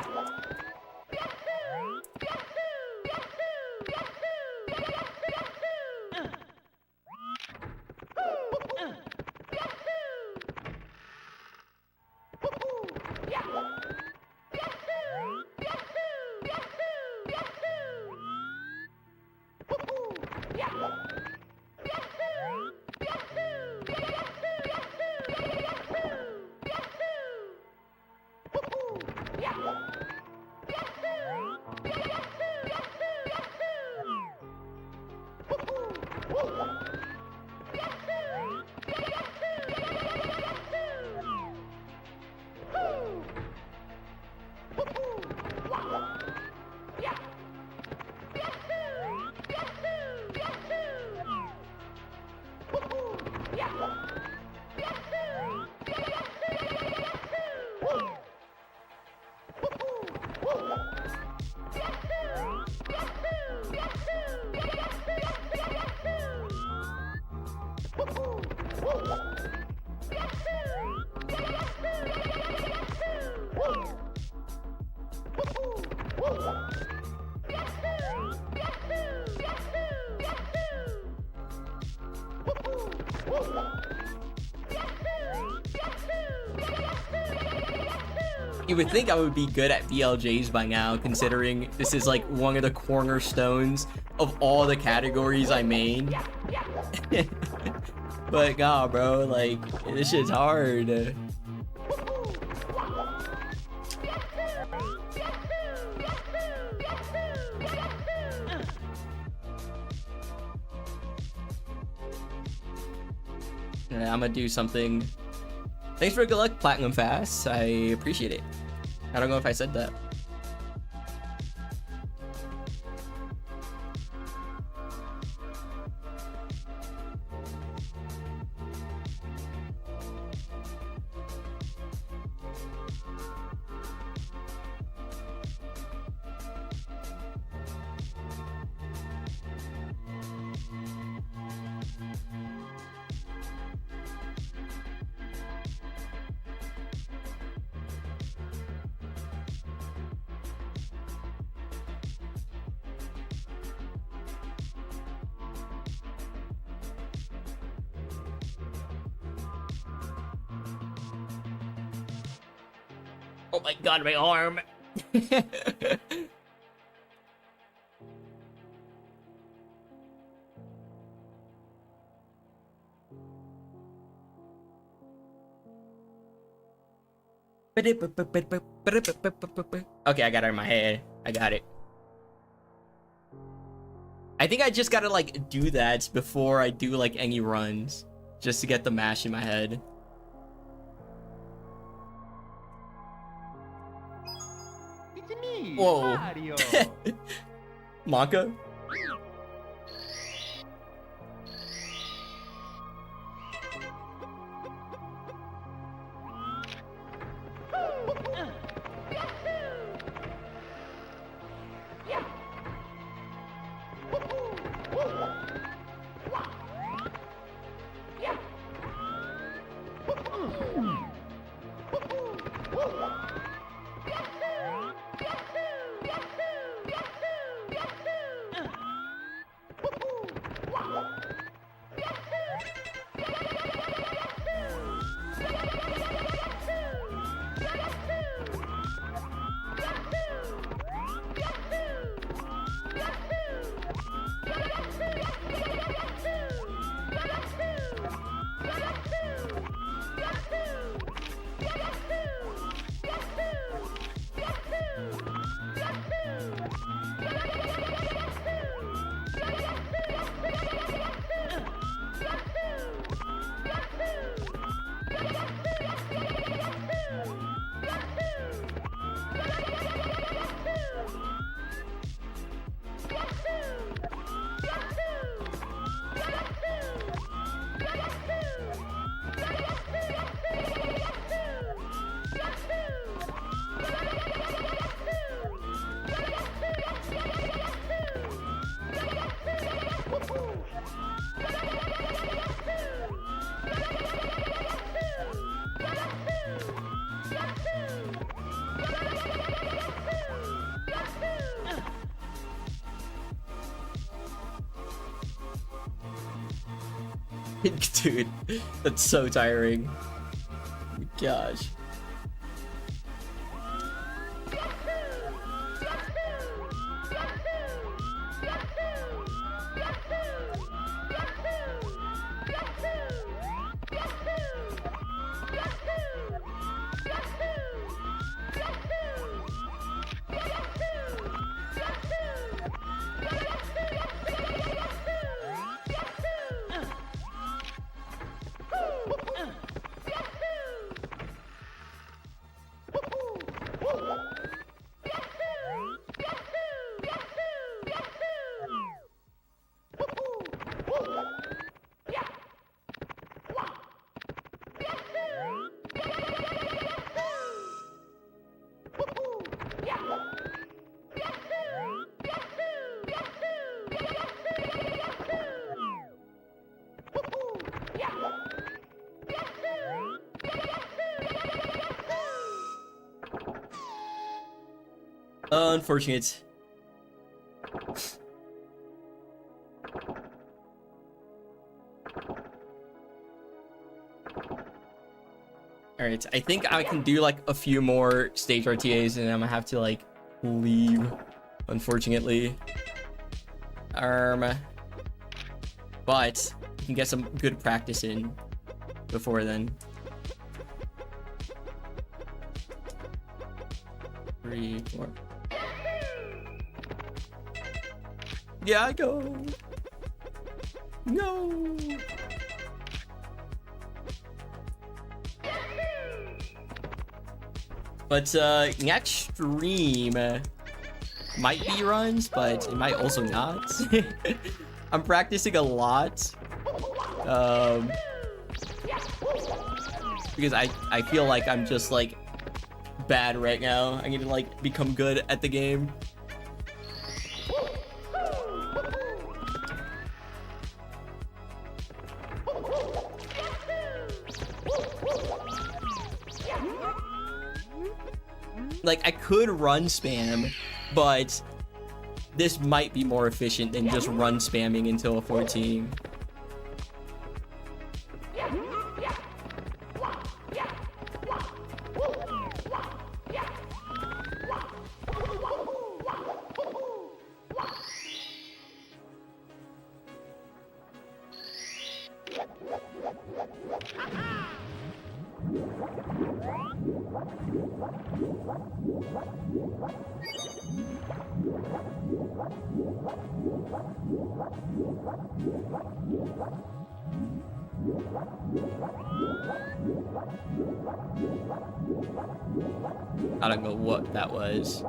You would think I would be good at BLJs by now, considering this is like one of the cornerstones of all the categories I main. But God, bro, like, this shit's hard. Yeah, I'm gonna do something. Thanks for good luck, Platinum Fast. I appreciate it. I don't know if I said that. Oh my god, my arm. Okay, I got it in my head. I got it. I think I just gotta like do that before I do like any runs, just to get the mash in my head. It's me, Whoa. Mario. Monka? Dude, that's so tiring. Gosh. Unfortunate. Alright, I think I can do like a few more stage RTAs and I'm gonna have to like leave, unfortunately. But you can get some good practice in before then. 3, 4. Yeah, I go. No. But next stream might be runs, but it might also not. I'm practicing a lot. Because I feel like I'm just like bad right now. I need to like become good at the game. Like I could run spam, but this might be more efficient than just run spamming until a 14. I don't know what that was.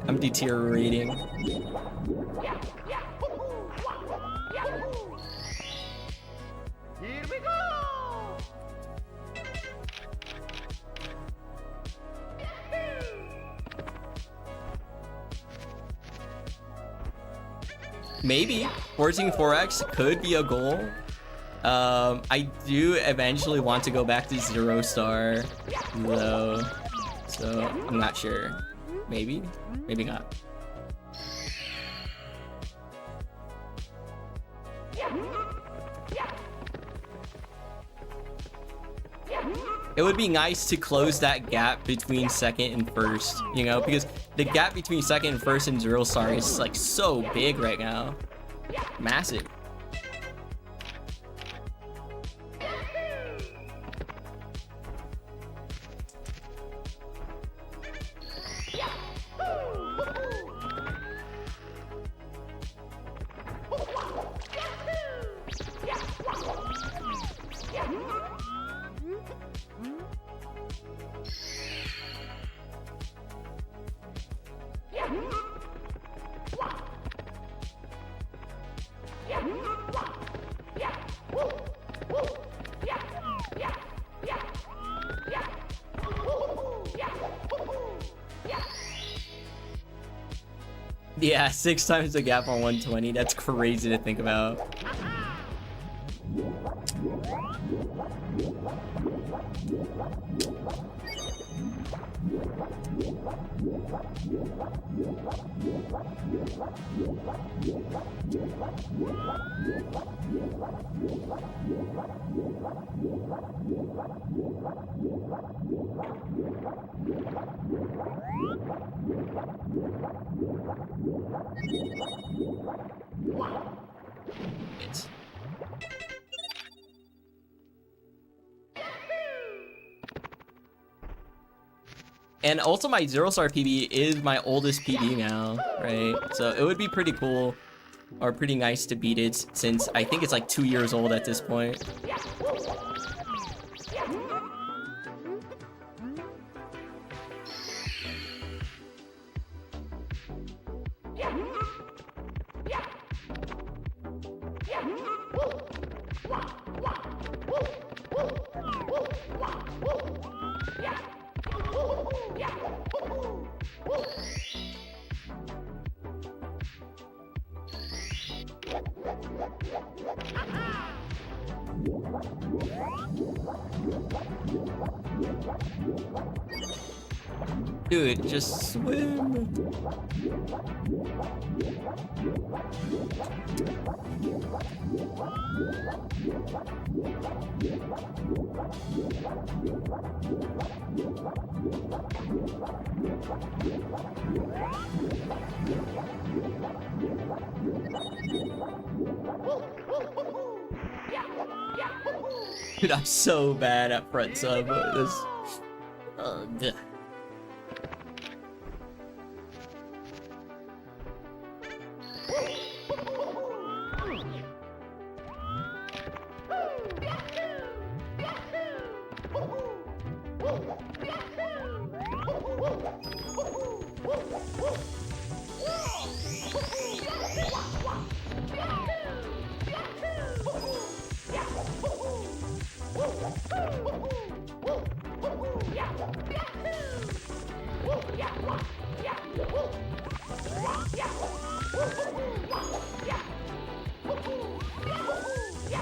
I'm deteriorating. Here we go! Maybe forcing 4x could be a goal. I do eventually want to go back to 0 star though, so I'm not sure. Maybe, maybe not. It would be nice to close that gap between second and first, you know, because the gap between second and first and 0 star is like so big right now. Massive. Yeah, 6 times the gap on 120. That's crazy to think about. It's... And also my 0 star PB is my oldest PB now, right? So it would be pretty cool or pretty nice to beat it since I think it's like 2 years old at this point. Dude, just swim. Dude, I'm so bad at front sub. This. Yeah.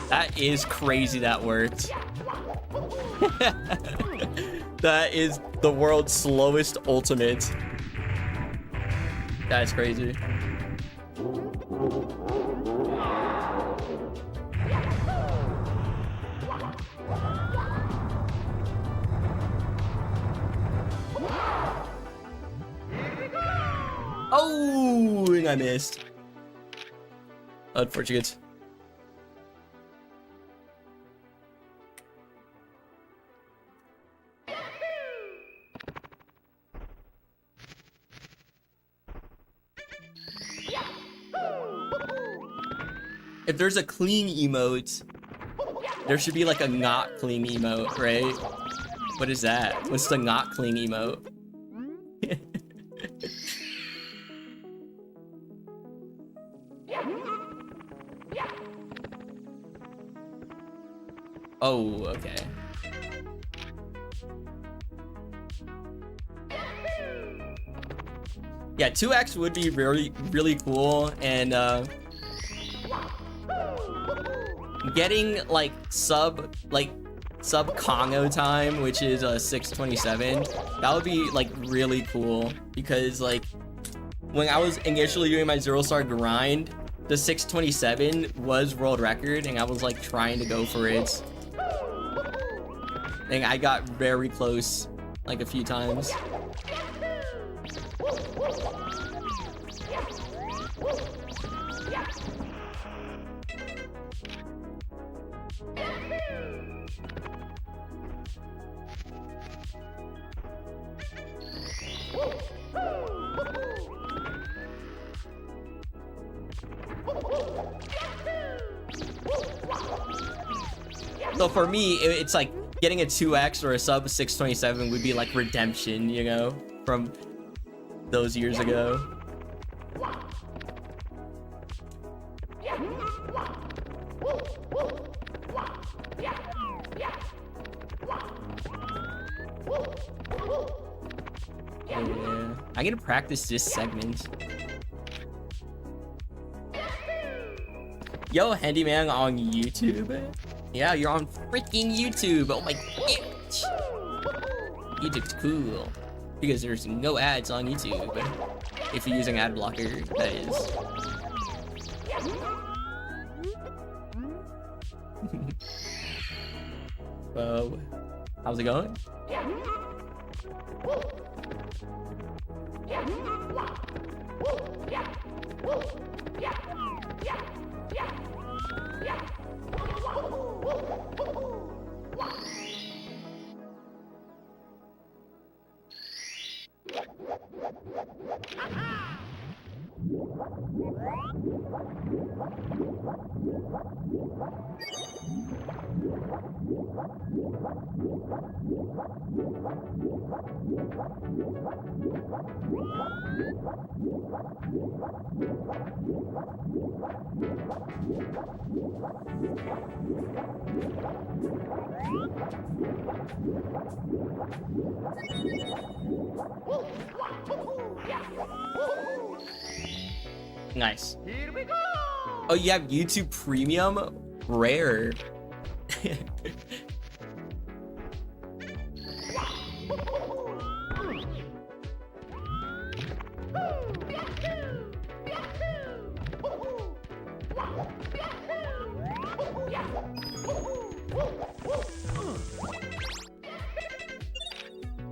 That is crazy that worked. That is the world's slowest ultimate. That is crazy. Oh, and I missed. Unfortunate. if there's a clean emote, there should be like a not clean emote, right? What is that? What's the not clean emote? Oh, okay. Yeah, 2x would be really cool, and getting like sub Congo time, which is 627, that would be like really cool, because like when I was initially doing my 0-star grind, the 627 was world record, and I was like trying to go for it, and I got very close like a few times. So for me, it's like getting a 2x or a sub 627 would be like redemption, you know, from those years ago. Yeah, I'm gonna practice this segment. Yo, Handyman on YouTube? Yeah, you're on freaking YouTube. Oh my gosh. YouTube's cool. Because there's no ads on YouTube. If you're using ad blocker, that is. Whoa. How's it going? Nice. Here we go. Oh, you have YouTube Premium? Rare.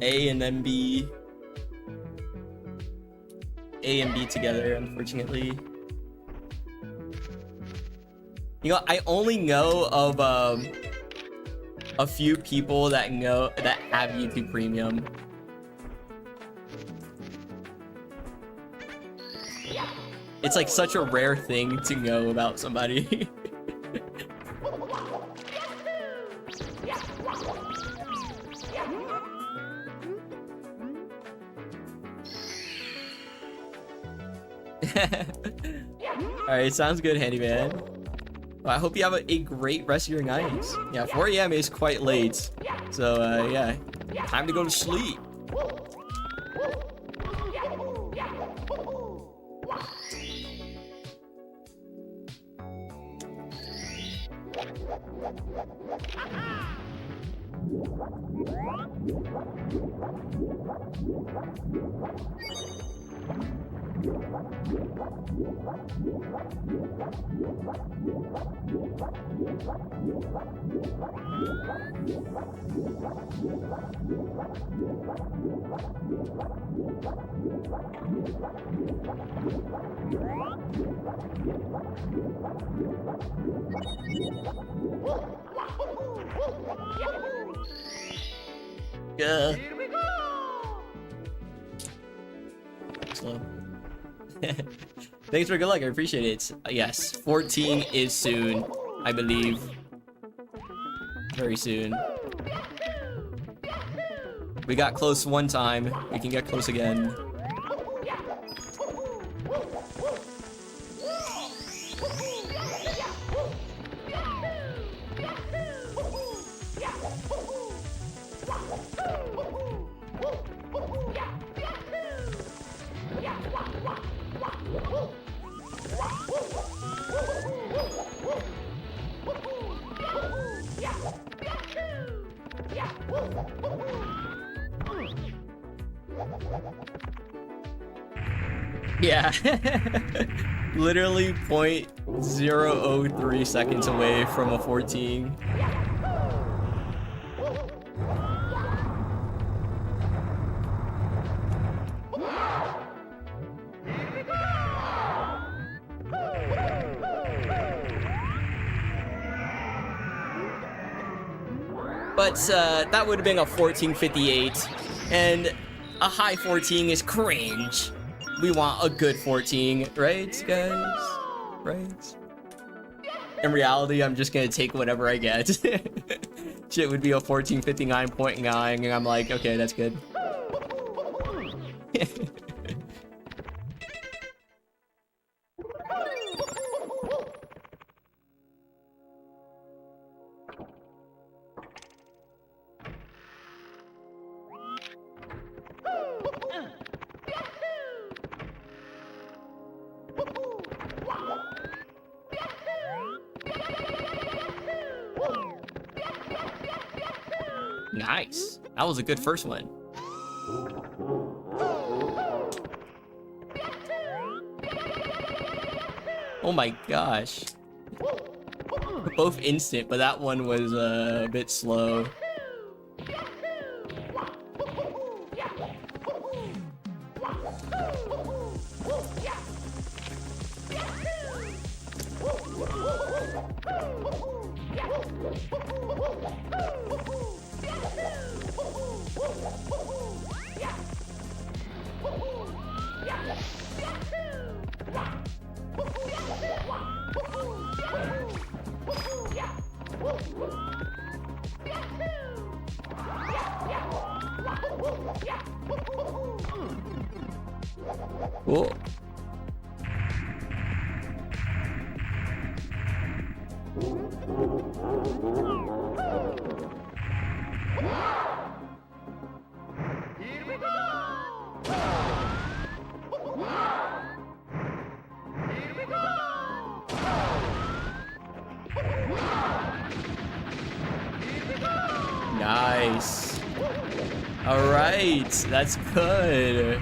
A and then B. A and B together, unfortunately. You know, I only know of a few people that have YouTube Premium. It's like such a rare thing to know about somebody. Alright, sounds good, Handyman. Well, I hope you have a great rest of your night. Yeah, 4 AM is quite late. So, yeah, time to go to sleep. Yeah. Here we go. Slow. Thanks for good luck. I appreciate it. Yes, 14 is soon, I believe. Very soon. We got close one time. We can get close again. Yeah. Literally 0.003 seconds away from a 14. But that would have been a 1458, and a high 14 is cringe. We want a good 14, right, guys? Right? In reality, I'm just gonna take whatever I get. Shit would be a 1459.9, and I'm like, okay, that's good. Nice. That was a good first one. Oh my gosh. Both instant, but that one was a bit slow. Cool. Here we go! Here we go! Here we go! Nice. All right, that's good.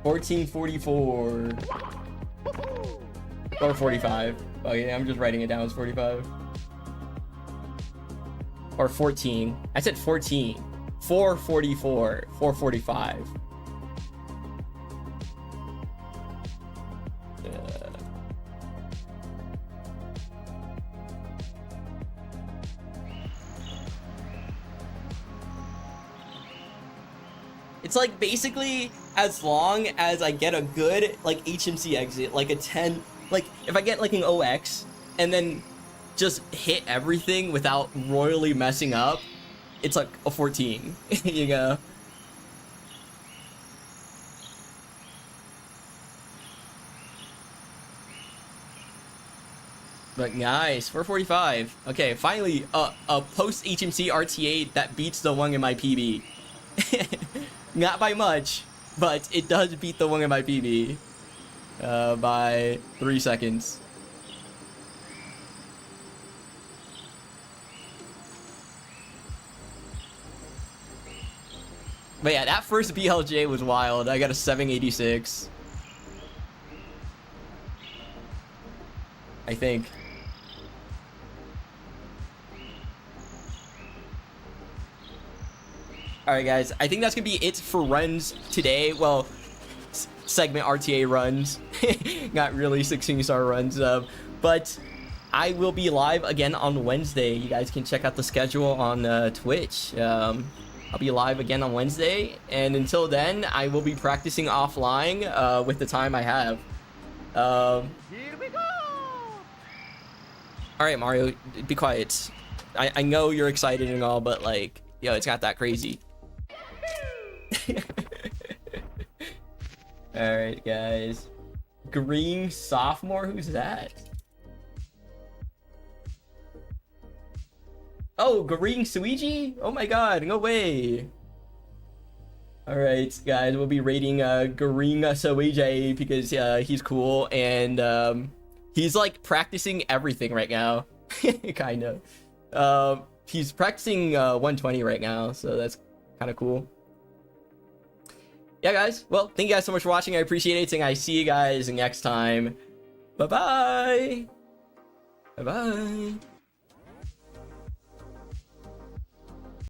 $14.44 or 45. Oh yeah, I'm just writing it down as 45 or 14. I said 14. 444, 445. It's like basically as long as I get a good like HMC exit, like a 10, like if I get like an OX and then just hit everything without royally messing up, it's like a 14, you know? But nice, 445. Okay, finally a post HMC RTA that beats the one in my PB. Not by much, but it does beat the one in my PB by 3 seconds. But yeah, that first BLJ was wild. I got a 786. I think. Alright guys, I think that's gonna be it for runs today. Well, segment RTA runs. Not really 16-star runs. But I will be live again on Wednesday. You guys can check out the schedule on Twitch. I'll be live again on Wednesday, and until then, I will be practicing offline with the time I have. Here we go! All right, Mario, be quiet. I know you're excited and all, but like, yo, it's not that crazy. All right, guys. Green sophomore, who's that? Oh, Green Suigi? Oh my god, no way. Alright, guys, we'll be rating Green Suigi because he's cool, and he's like practicing everything right now. Kind of. He's practicing 120 right now, so that's kind of cool. Yeah, guys, well, thank you guys so much for watching. I appreciate it, and I see you guys next time. Bye-bye. Bye-bye.